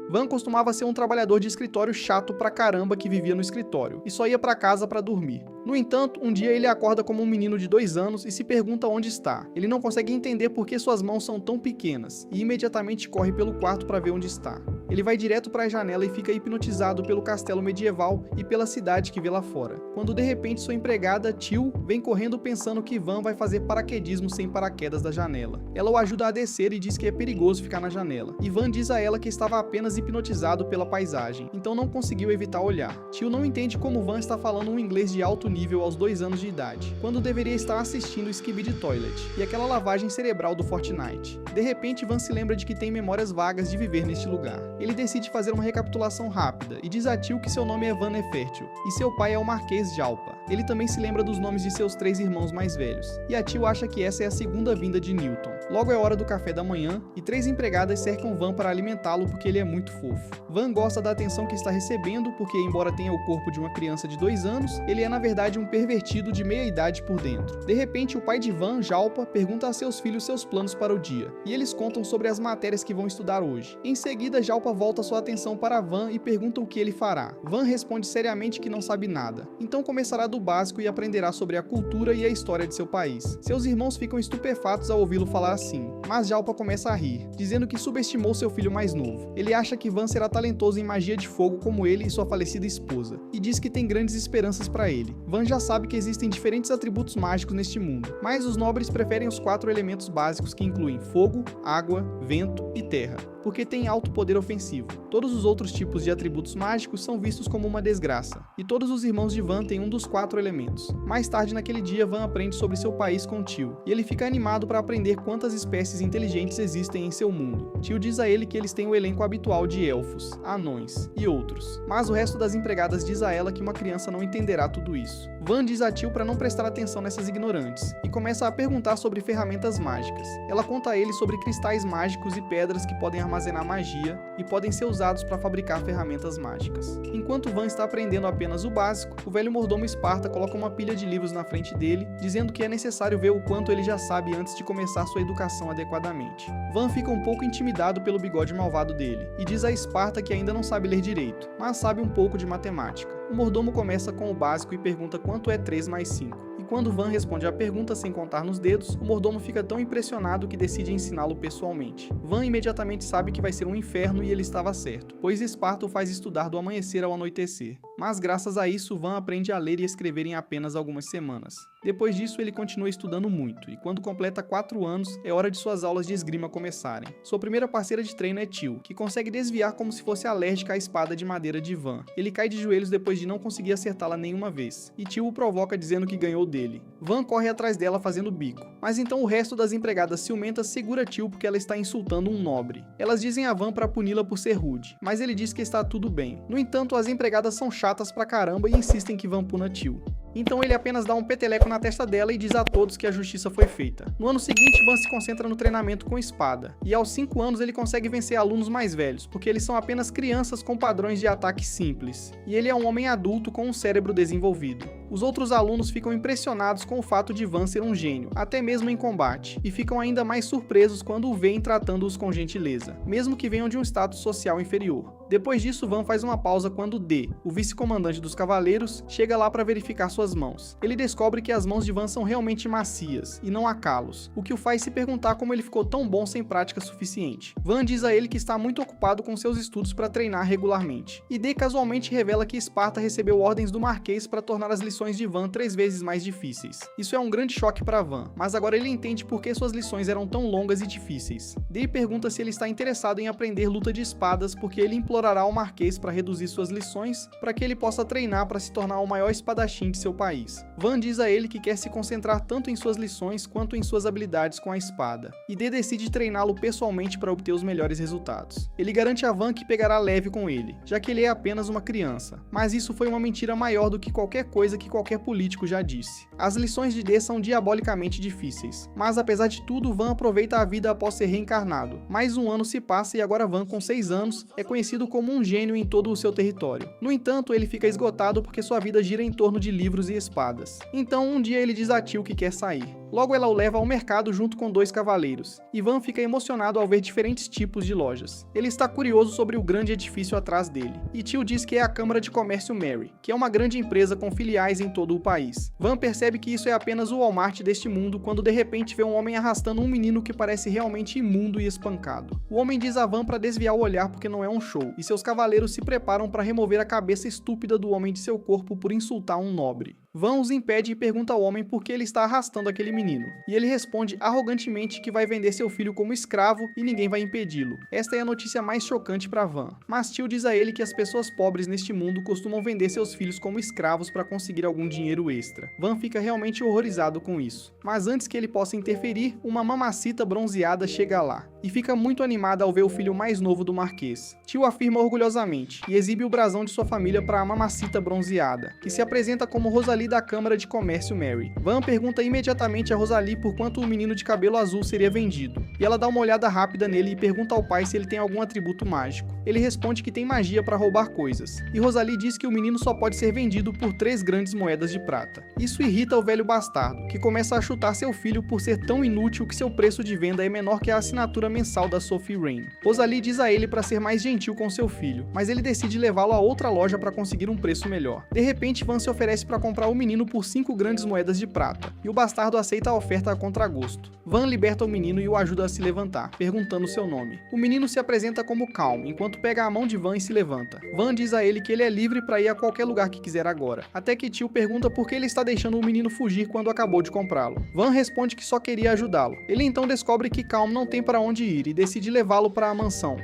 Van costumava ser um trabalhador de escritório chato pra caramba que vivia no escritório e só ia pra casa pra dormir. No entanto, um dia ele acorda como um menino de 2 anos e se pergunta onde está. Ele não consegue entender por que suas mãos são tão pequenas e imediatamente corre pelo quarto para ver onde está. Ele vai direto para a janela e fica hipnotizado pelo castelo medieval e pela cidade que vê lá fora. Quando de repente sua empregada, Teal, vem correndo pensando que Van vai fazer paraquedismo sem paraquedas da janela. Ela o ajuda a descer e diz que é perigoso ficar na janela. E Van diz a ela que estava apenas hipnotizado pela paisagem, então não conseguiu evitar olhar. Teal não entende como Van está falando um inglês de alto nível aos 2 anos de idade, quando deveria estar assistindo Skibidi Toilet e aquela lavagem cerebral do Fortnite. De repente, Van se lembra de que tem memórias vagas de viver neste lugar. Ele decide fazer uma recapitulação rápida e diz a Teal que seu nome é Van Nefertiti e seu pai é o Marquês Jalpa. Ele também se lembra dos nomes de seus 3 irmãos mais velhos, e a Teal acha que essa é a segunda vinda de Newton. Logo é hora do café da manhã e 3 empregadas cercam Van para alimentá-lo porque ele é muito fofo. Van gosta da atenção que está recebendo porque, embora tenha o corpo de uma criança de 2 anos, ele é na verdade um pervertido de meia idade por dentro. De repente, o pai de Van, Jalpa, pergunta a seus filhos seus planos para o dia, e eles contam sobre as matérias que vão estudar hoje. Em seguida, Jalpa volta sua atenção para Van e pergunta o que ele fará. Van responde seriamente que não sabe nada, então começará do básico e aprenderá sobre a cultura e a história de seu país. Seus irmãos ficam estupefatos ao ouvi-lo falar assim, mas Jalpa começa a rir, dizendo que subestimou seu filho mais novo. Ele acha que Van será talentoso em magia de fogo como ele e sua falecida esposa, e diz que tem grandes esperanças para ele. Van já sabe que existem diferentes atributos mágicos neste mundo, mas os nobres preferem os 4 elementos básicos que incluem fogo, água, vento e terra, porque tem alto poder ofensivo. Todos os outros tipos de atributos mágicos são vistos como uma desgraça, e todos os irmãos de Van têm um dos 4 elementos. Mais tarde naquele dia, Van aprende sobre seu país com Teal, e ele fica animado para aprender quantas espécies inteligentes existem em seu mundo. Teal diz a ele que eles têm o elenco habitual de elfos, anões e outros, mas o resto das empregadas diz a ela que uma criança não entenderá tudo isso. Van diz a Teal para não prestar atenção nessas ignorantes, e começa a perguntar sobre ferramentas mágicas. Ela conta a ele sobre cristais mágicos e pedras que podem armazenar magia e podem ser usados para fabricar ferramentas mágicas. Enquanto Van está aprendendo apenas o básico, o velho mordomo Esparta coloca uma pilha de livros na frente dele, dizendo que é necessário ver o quanto ele já sabe antes de começar sua educação adequadamente. Van fica um pouco intimidado pelo bigode malvado dele, e diz a Esparta que ainda não sabe ler direito, mas sabe um pouco de matemática. O mordomo começa com o básico e pergunta quanto é 3 mais 5. E quando Van responde a pergunta sem contar nos dedos, o mordomo fica tão impressionado que decide ensiná-lo pessoalmente. Van imediatamente sabe que vai ser um inferno e ele estava certo, pois Esparta o faz estudar do amanhecer ao anoitecer. Mas graças a isso, Van aprende a ler e escrever em apenas algumas semanas. Depois disso, ele continua estudando muito, e quando completa 4 anos, é hora de suas aulas de esgrima começarem. Sua primeira parceira de treino é Teal, que consegue desviar como se fosse alérgica à espada de madeira de Van. Ele cai de joelhos depois de não conseguir acertá-la nenhuma vez, e Teal o provoca dizendo que ganhou dele. Van corre atrás dela fazendo bico, mas então o resto das empregadas ciumentas segura Teal porque ela está insultando um nobre. Elas dizem a Van para puni-la por ser rude, mas ele diz que está tudo bem. No entanto, as empregadas são chatas pra caramba e insistem que Van puna Teal. Então ele apenas dá um peteleco na testa dela e diz a todos que a justiça foi feita. No ano seguinte, Van se concentra no treinamento com espada, e aos 5 anos ele consegue vencer alunos mais velhos, porque eles são apenas crianças com padrões de ataque simples, e ele é um homem adulto com um cérebro desenvolvido. Os outros alunos ficam impressionados com o fato de Van ser um gênio, até mesmo em combate, e ficam ainda mais surpresos quando o veem tratando-os com gentileza, mesmo que venham de um status social inferior. Depois disso, Van faz uma pausa quando D, o vice-comandante dos cavaleiros, chega lá para verificar suas mãos. Ele descobre que as mãos de Van são realmente macias, e não há calos, o que o faz se perguntar como ele ficou tão bom sem prática suficiente. Van diz a ele que está muito ocupado com seus estudos para treinar regularmente, e D casualmente revela que Esparta recebeu ordens do Marquês para tornar as lições de Van 3 vezes mais difíceis. Isso é um grande choque para Van, mas agora ele entende por que suas lições eram tão longas e difíceis. D pergunta se ele está interessado em aprender luta de espadas porque ele implorará ao Marquês para reduzir suas lições para que ele possa treinar para se tornar o maior espadachim de seu país. Van diz a ele que quer se concentrar tanto em suas lições quanto em suas habilidades com a espada, e D decide treiná-lo pessoalmente para obter os melhores resultados. Ele garante a Van que pegará leve com ele, já que ele é apenas uma criança, mas isso foi uma mentira maior do que qualquer coisa que qualquer político já disse. As lições de D são diabolicamente difíceis, mas apesar de tudo, Van aproveita a vida após ser reencarnado. Mais um ano se passa e agora Van, com 6 anos, é conhecido como um gênio em todo o seu território. No entanto, ele fica esgotado porque sua vida gira em torno de livros e espadas. Então, um dia ele diz a Teal que quer sair. Logo ela o leva ao mercado junto com 2 cavaleiros, e Van fica emocionado ao ver diferentes tipos de lojas. Ele está curioso sobre o grande edifício atrás dele, e Tio diz que é a Câmara de Comércio Mary, que é uma grande empresa com filiais em todo o país. Van percebe que isso é apenas o Walmart deste mundo quando de repente vê um homem arrastando um menino que parece realmente imundo e espancado. O homem diz a Van para desviar o olhar porque não é um show, e seus cavaleiros se preparam para remover a cabeça estúpida do homem de seu corpo por insultar um nobre. Van os impede e pergunta ao homem por que ele está arrastando aquele menino, e ele responde arrogantemente que vai vender seu filho como escravo e ninguém vai impedi-lo. Esta é a notícia mais chocante para Van, mas Tio diz a ele que as pessoas pobres neste mundo costumam vender seus filhos como escravos para conseguir algum dinheiro extra. Van fica realmente horrorizado com isso, mas antes que ele possa interferir, uma mamacita bronzeada chega lá, e fica muito animada ao ver o filho mais novo do Marquês. Tio afirma orgulhosamente, e exibe o brasão de sua família para a mamacita bronzeada, que se apresenta como Rosalie da Câmara de Comércio Mary. Van pergunta imediatamente a Rosalie por quanto o menino de cabelo azul seria vendido, e ela dá uma olhada rápida nele e pergunta ao pai se ele tem algum atributo mágico. Ele responde que tem magia para roubar coisas, e Rosalie diz que o menino só pode ser vendido por 3 grandes moedas de prata. Isso irrita o velho bastardo, que começa a chutar seu filho por ser tão inútil que seu preço de venda é menor que a assinatura mensal da Sophie Rain. Rosalie diz a ele para ser mais gentil com seu filho, mas ele decide levá-lo a outra loja para conseguir um preço melhor. De repente, Van se oferece para comprar o menino por 5 grandes moedas de prata, e o bastardo aceita a oferta a contragosto. Van liberta o menino e o ajuda a se levantar, perguntando seu nome. O menino se apresenta como Calm, enquanto pega a mão de Van e se levanta. Van diz a ele que ele é livre para ir a qualquer lugar que quiser agora, até que Tio pergunta por que ele está deixando o menino fugir quando acabou de comprá-lo. Van responde que só queria ajudá-lo. Ele então descobre que Calm não tem para onde ir e decide levá-lo para a mansão.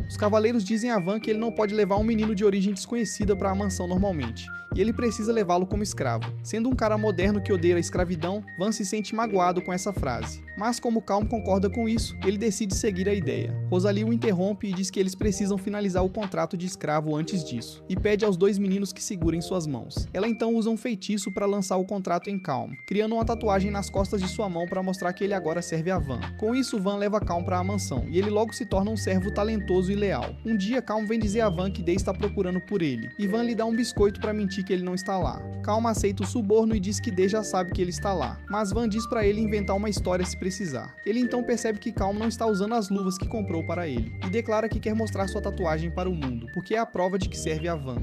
Os cavaleiros dizem a Van que ele não pode levar um menino de origem desconhecida para a mansão normalmente, e ele precisa levá-lo como escravo. Sendo um cara moderno que odeia a escravidão, Van se sente magoado com essa frase. Mas como Calm concorda com isso, ele decide seguir a ideia. Rosalie o interrompe e diz que eles precisam finalizar o contrato de escravo antes disso, e pede aos 2 meninos que segurem suas mãos. Ela então usa um feitiço para lançar o contrato em Calm, criando uma tatuagem nas costas de sua mão para mostrar que ele agora serve a Van. Com isso, Van leva Calm para a mansão, e ele logo se torna um servo talentoso e leal. Um dia, Calm vem dizer a Van que Day está procurando por ele, e Van lhe dá um biscoito para mentir que ele não está lá. Calm aceita o suborno e diz que Day já sabe que ele está lá, mas Van diz para ele inventar uma história se precisar. Ele então percebe que Calm não está usando as luvas que comprou para ele, e declara que quer mostrar sua tatuagem para o mundo, porque é a prova de que serve a Van.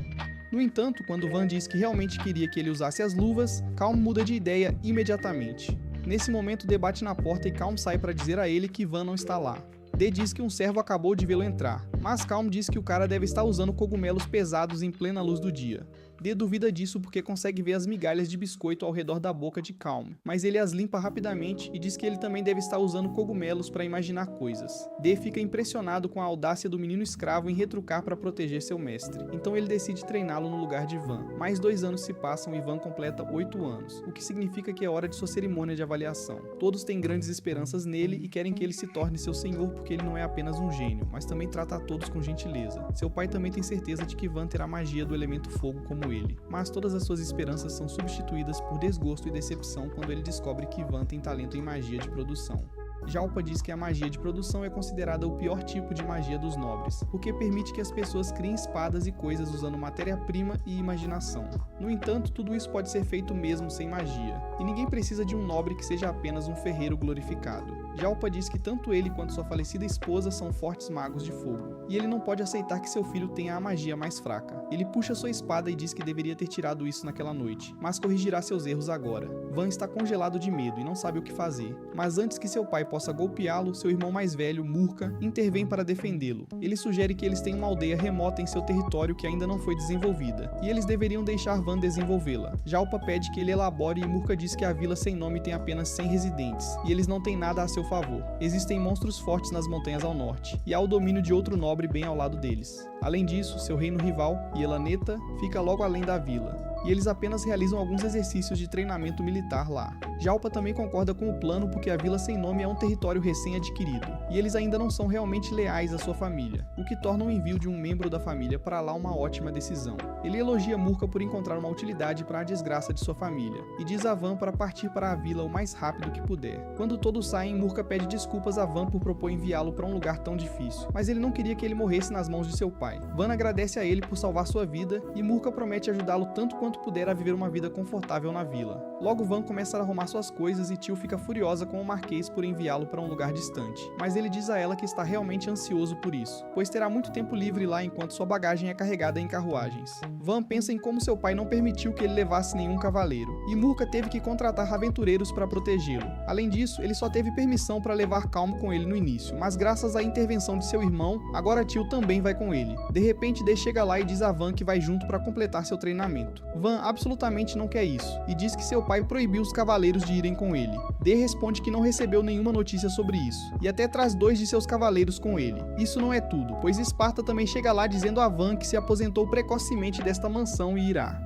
No entanto, quando Van diz que realmente queria que ele usasse as luvas, Calm muda de ideia imediatamente. Nesse momento, Day bate na porta e Calm sai para dizer a ele que Van não está lá. Day diz que um servo acabou de vê-lo entrar, mas Calm diz que o cara deve estar usando cogumelos pesados em plena luz do dia. Day duvida disso porque consegue ver as migalhas de biscoito ao redor da boca de Calm, mas ele as limpa rapidamente e diz que ele também deve estar usando cogumelos para imaginar coisas. Day fica impressionado com a audácia do menino escravo em retrucar para proteger seu mestre, então ele decide treiná-lo no lugar de Van. Mais 2 anos se passam e Van completa 8 anos, o que significa que é hora de sua cerimônia de avaliação. Todos têm grandes esperanças nele e querem que ele se torne seu senhor porque ele não é apenas um gênio, mas também trata a todos com gentileza. Seu pai também tem certeza de que Van terá magia do elemento fogo como ele, mas todas as suas esperanças são substituídas por desgosto e decepção quando ele descobre que Van tem talento em magia de produção. Jalpa diz que a magia de produção é considerada o pior tipo de magia dos nobres, porque permite que as pessoas criem espadas e coisas usando matéria-prima e imaginação. No entanto, tudo isso pode ser feito mesmo sem magia, e ninguém precisa de um nobre que seja apenas um ferreiro glorificado. Jalpa diz que tanto ele quanto sua falecida esposa são fortes magos de fogo, e ele não pode aceitar que seu filho tenha a magia mais fraca. Ele puxa sua espada e diz que deveria ter tirado isso naquela noite, mas corrigirá seus erros agora. Van está congelado de medo e não sabe o que fazer, mas antes que seu pai possa golpeá-lo, seu irmão mais velho, Murka, intervém para defendê-lo. Ele sugere que eles têm uma aldeia remota em seu território que ainda não foi desenvolvida, e eles deveriam deixar Van desenvolvê-la. Jalpa pede que ele elabore e Murka diz que a vila sem nome tem apenas 100 residentes, e eles não têm nada a seu favor. Existem monstros fortes nas montanhas ao norte, e há o domínio de outro nobre bem ao lado deles. Além disso, seu reino rival, Yelaneta, fica logo além da vila, e eles apenas realizam alguns exercícios de treinamento militar lá. Jalpa também concorda com o plano porque a Vila Sem Nome é um território recém-adquirido, e eles ainda não são realmente leais à sua família, o que torna o envio de um membro da família para lá uma ótima decisão. Ele elogia Murka por encontrar uma utilidade para a desgraça de sua família, e diz a Van para partir para a vila o mais rápido que puder. Quando todos saem, Murka pede desculpas a Van por propor enviá-lo para um lugar tão difícil, mas ele não queria que ele morresse nas mãos de seu pai. Van agradece a ele por salvar sua vida, e Murka promete ajudá-lo tanto quanto quanto puder a viver uma vida confortável na vila. Logo Van começa a arrumar suas coisas e Teal fica furiosa com o Marquês por enviá-lo para um lugar distante, mas ele diz a ela que está realmente ansioso por isso, pois terá muito tempo livre lá enquanto sua bagagem é carregada em carruagens. Van pensa em como seu pai não permitiu que ele levasse nenhum cavaleiro, e Murka teve que contratar aventureiros para protegê-lo. Além disso, ele só teve permissão para levar Calm com ele no início, mas graças à intervenção de seu irmão, agora Teal também vai com ele. De repente, Dee chega lá e diz a Van que vai junto para completar seu treinamento. Van absolutamente não quer isso, e diz que seu pai proibiu os cavaleiros de irem com ele. Dee responde que não recebeu nenhuma notícia sobre isso, e até traz 2 de seus cavaleiros com ele. Isso não é tudo, pois Esparta também chega lá dizendo a Van que se aposentou precocemente desta mansão e irá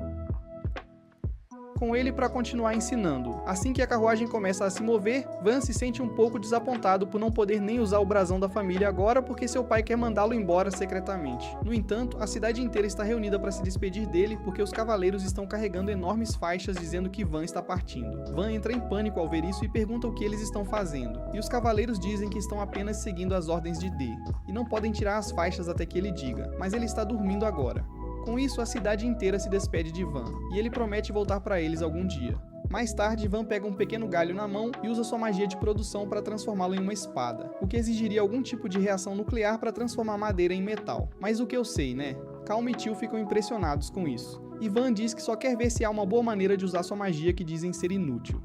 com ele para continuar ensinando. Assim que a carruagem começa a se mover, Van se sente um pouco desapontado por não poder nem usar o brasão da família agora porque seu pai quer mandá-lo embora secretamente. No entanto, a cidade inteira está reunida para se despedir dele porque os cavaleiros estão carregando enormes faixas dizendo que Van está partindo. Van entra em pânico ao ver isso e pergunta o que eles estão fazendo, e os cavaleiros dizem que estão apenas seguindo as ordens de Dee, e não podem tirar as faixas até que ele diga, mas ele está dormindo agora. Com isso, a cidade inteira se despede de Van, e ele promete voltar para eles algum dia. Mais tarde, Van pega um pequeno galho na mão e usa sua magia de produção para transformá-lo em uma espada, o que exigiria algum tipo de reação nuclear para transformar madeira em metal. Mas o que eu sei, né? Calm e Teal ficam impressionados com isso, e Van diz que só quer ver se há uma boa maneira de usar sua magia que dizem ser inútil.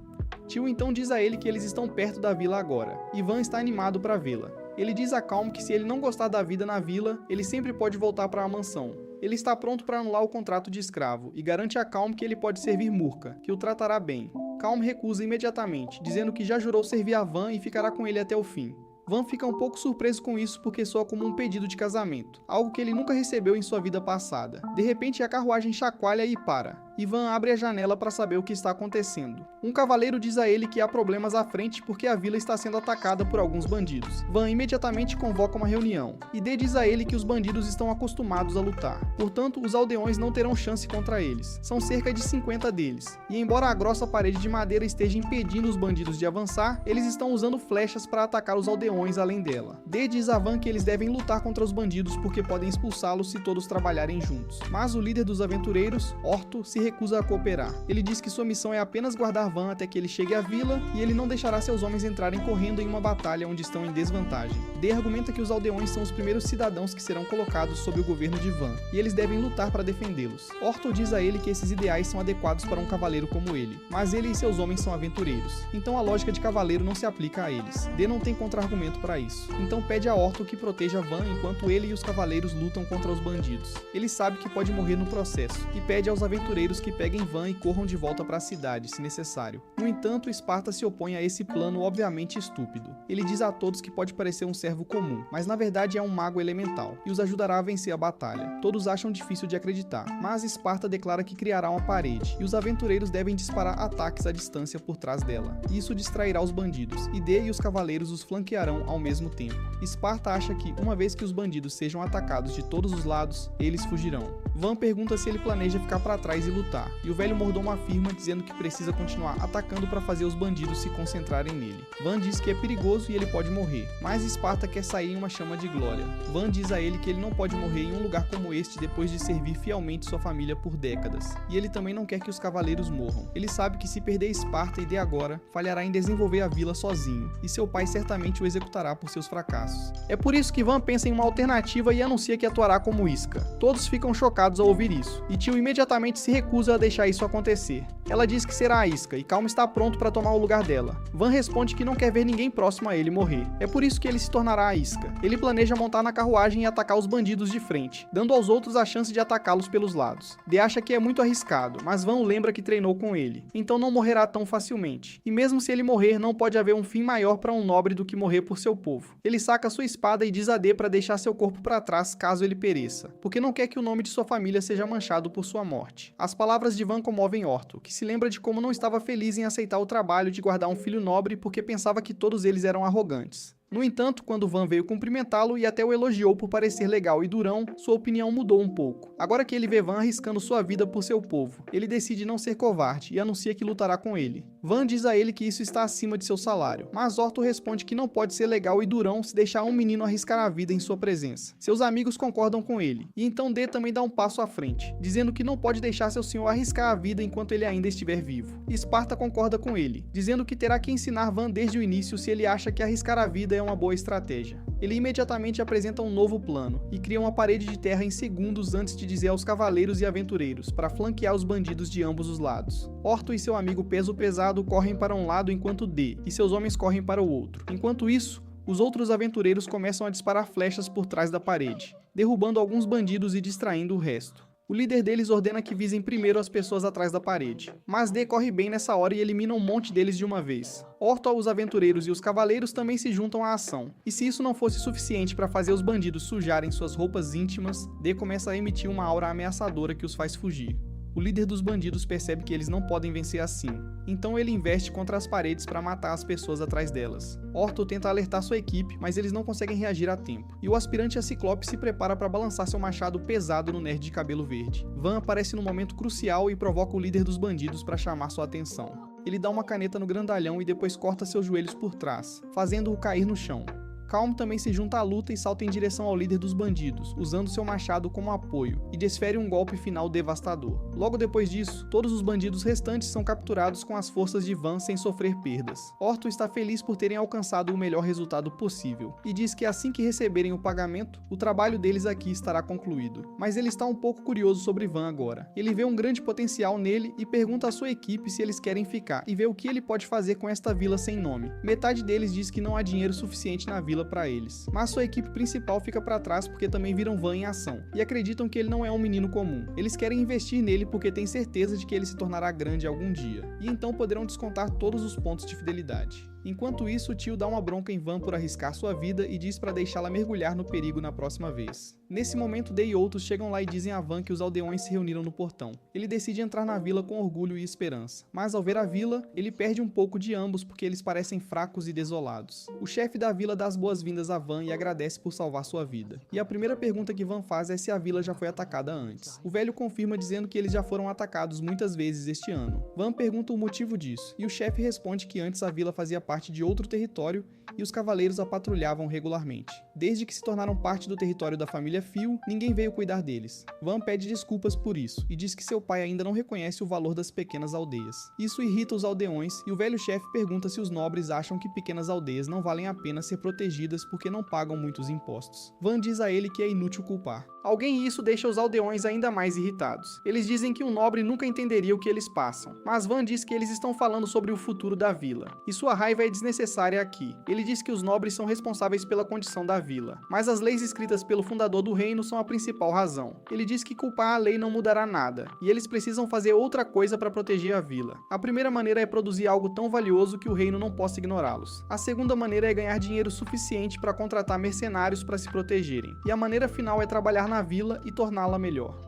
Teal então diz a ele que eles estão perto da vila agora, e Van está animado para vê-la. Ele diz a Calm que se ele não gostar da vida na vila, ele sempre pode voltar para a mansão. Ele está pronto para anular o contrato de escravo e garante a Calm que ele pode servir Murka, que o tratará bem. Calm recusa imediatamente, dizendo que já jurou servir a Van e ficará com ele até o fim. Van fica um pouco surpreso com isso porque soa como um pedido de casamento, algo que ele nunca recebeu em sua vida passada. De repente a carruagem chacoalha e para. e Van abre a janela para saber o que está acontecendo. Um cavaleiro diz a ele que há problemas à frente porque a vila está sendo atacada por alguns bandidos. Van imediatamente convoca uma reunião, e Dee diz a ele que os bandidos estão acostumados a lutar. Portanto, os aldeões não terão chance contra eles. São cerca de 50 deles, e embora a grossa parede de madeira esteja impedindo os bandidos de avançar, eles estão usando flechas para atacar os aldeões além dela. Dee diz a Van que eles devem lutar contra os bandidos porque podem expulsá-los se todos trabalharem juntos. Mas o líder dos aventureiros, Orto, se recusa a cooperar. Ele diz que sua missão é apenas guardar Van até que ele chegue à vila, e ele não deixará seus homens entrarem correndo em uma batalha onde estão em desvantagem. Dee argumenta que os aldeões são os primeiros cidadãos que serão colocados sob o governo de Van, e eles devem lutar para defendê-los. Orto diz a ele que esses ideais são adequados para um cavaleiro como ele, mas ele e seus homens são aventureiros, então a lógica de cavaleiro não se aplica a eles. Dee não tem contra-argumento para isso, então pede a Orto que proteja Van enquanto ele e os cavaleiros lutam contra os bandidos. Ele sabe que pode morrer no processo, e pede aos aventureiros que peguem Van e corram de volta para a cidade, se necessário. No entanto, Esparta se opõe a esse plano obviamente estúpido. Ele diz a todos que pode parecer um servo comum, mas na verdade é um mago elemental, e os ajudará a vencer a batalha. Todos acham difícil de acreditar, mas Esparta declara que criará uma parede, e os aventureiros devem disparar ataques à distância por trás dela. Isso distrairá os bandidos, e Dee e os cavaleiros os flanquearão ao mesmo tempo. Esparta acha que, uma vez que os bandidos sejam atacados de todos os lados, eles fugirão. Van pergunta se ele planeja ficar para trás e lutar, e o velho mordomo afirma dizendo que precisa continuar atacando para fazer os bandidos se concentrarem nele. Van diz que é perigoso e ele pode morrer, mas Esparta quer sair em uma chama de glória. Van diz a ele que ele não pode morrer em um lugar como este depois de servir fielmente sua família por décadas, e ele também não quer que os cavaleiros morram. Ele sabe que se perder Esparta e Dee agora, falhará em desenvolver a vila sozinho, e seu pai certamente o executará por seus fracassos. É por isso que Van pensa em uma alternativa e anuncia que atuará como isca. Todos ficam chocados ao ouvir isso, e Teal imediatamente se recusa a deixar isso acontecer. Ela diz que será a isca, e Calm está pronto para tomar o lugar dela. Van responde que não quer ver ninguém próximo a ele morrer. É por isso que ele se tornará a isca. Ele planeja montar na carruagem e atacar os bandidos de frente, dando aos outros a chance de atacá-los pelos lados. Dee acha que é muito arriscado, mas Van o lembra que treinou com ele, então não morrerá tão facilmente. E mesmo se ele morrer, não pode haver um fim maior para um nobre do que morrer por seu povo. Ele saca sua espada e diz a Dee para deixar seu corpo para trás caso ele pereça, porque não quer que o nome de sua família seja manchado por sua morte. As palavras de Van comovem Orto, que se lembra de como não estava feliz em aceitar o trabalho de guardar um filho nobre porque pensava que todos eles eram arrogantes. No entanto, quando Van veio cumprimentá-lo e até o elogiou por parecer legal e durão, sua opinião mudou um pouco. Agora que ele vê Van arriscando sua vida por seu povo, ele decide não ser covarde e anuncia que lutará com ele. Van diz a ele que isso está acima de seu salário, mas Orto responde que não pode ser legal e durão se deixar um menino arriscar a vida em sua presença. Seus amigos concordam com ele, e então D também dá um passo à frente, dizendo que não pode deixar seu senhor arriscar a vida enquanto ele ainda estiver vivo. Esparta concorda com ele, dizendo que terá que ensinar Van desde o início se ele acha que arriscar a vida é uma boa estratégia. Ele imediatamente apresenta um novo plano, e cria uma parede de terra em segundos antes de dizer aos cavaleiros e aventureiros, para flanquear os bandidos de ambos os lados. Orto e seu amigo Peso Pesado correm para um lado enquanto D e seus homens correm para o outro. Enquanto isso, os outros aventureiros começam a disparar flechas por trás da parede, derrubando alguns bandidos e distraindo o resto. O líder deles ordena que visem primeiro as pessoas atrás da parede, mas D corre bem nessa hora e elimina um monte deles de uma vez. Orto, os aventureiros e os cavaleiros também se juntam à ação, e se isso não fosse suficiente para fazer os bandidos sujarem suas roupas íntimas, D começa a emitir uma aura ameaçadora que os faz fugir. O líder dos bandidos percebe que eles não podem vencer assim, então ele investe contra as paredes para matar as pessoas atrás delas. Orto tenta alertar sua equipe, mas eles não conseguem reagir a tempo, e o aspirante a Ciclope se prepara para balançar seu machado pesado no nerd de cabelo verde. Van aparece no momento crucial e provoca o líder dos bandidos para chamar sua atenção. Ele dá uma caneta no grandalhão e depois corta seus joelhos por trás, fazendo-o cair no chão. Calm também se junta à luta e salta em direção ao líder dos bandidos, usando seu machado como apoio, e desfere um golpe final devastador. Logo depois disso, todos os bandidos restantes são capturados com as forças de Van sem sofrer perdas. Orto está feliz por terem alcançado o melhor resultado possível, e diz que assim que receberem o pagamento, o trabalho deles aqui estará concluído. Mas ele está um pouco curioso sobre Van agora. Ele vê um grande potencial nele e pergunta à sua equipe se eles querem ficar, e vê o que ele pode fazer com esta vila sem nome. Metade deles diz que não há dinheiro suficiente na vila para eles, mas sua equipe principal fica para trás porque também viram Van em ação, e acreditam que ele não é um menino comum. Eles querem investir nele porque têm certeza de que ele se tornará grande algum dia, e então poderão descontar todos os pontos de fidelidade. Enquanto isso, o tio dá uma bronca em Van por arriscar sua vida e diz para deixá-la mergulhar no perigo na próxima vez. Nesse momento, D e outros chegam lá e dizem a Van que os aldeões se reuniram no portão. Ele decide entrar na vila com orgulho e esperança, mas ao ver a vila, ele perde um pouco de ambos porque eles parecem fracos e desolados. O chefe da vila dá as boas-vindas a Van e agradece por salvar sua vida. E a primeira pergunta que Van faz é se a vila já foi atacada antes. O velho confirma dizendo que eles já foram atacados muitas vezes este ano. Van pergunta o motivo disso, e o chefe responde que antes a vila fazia parte de outro território e os cavaleiros a patrulhavam regularmente. Desde que se tornaram parte do território da família Fio, ninguém veio cuidar deles. Van pede desculpas por isso e diz que seu pai ainda não reconhece o valor das pequenas aldeias. Isso irrita os aldeões e o velho chefe pergunta se os nobres acham que pequenas aldeias não valem a pena ser protegidas porque não pagam muitos impostos. Van diz a ele que é inútil culpar. Alguém e isso deixa os aldeões ainda mais irritados. Eles dizem que um nobre nunca entenderia o que eles passam, mas Van diz que eles estão falando sobre o futuro da vila, e sua raiva é desnecessária aqui. Ele diz que os nobres são responsáveis pela condição da vila, mas as leis escritas pelo fundador do reino são a principal razão. Ele diz que culpar a lei não mudará nada, e eles precisam fazer outra coisa para proteger a vila. A primeira maneira é produzir algo tão valioso que o reino não possa ignorá-los. A segunda maneira é ganhar dinheiro suficiente para contratar mercenários para se protegerem. E a maneira final é trabalhar na vila e torná-la melhor.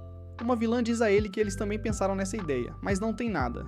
Uma vilã diz a ele que eles também pensaram nessa ideia, mas não tem nada.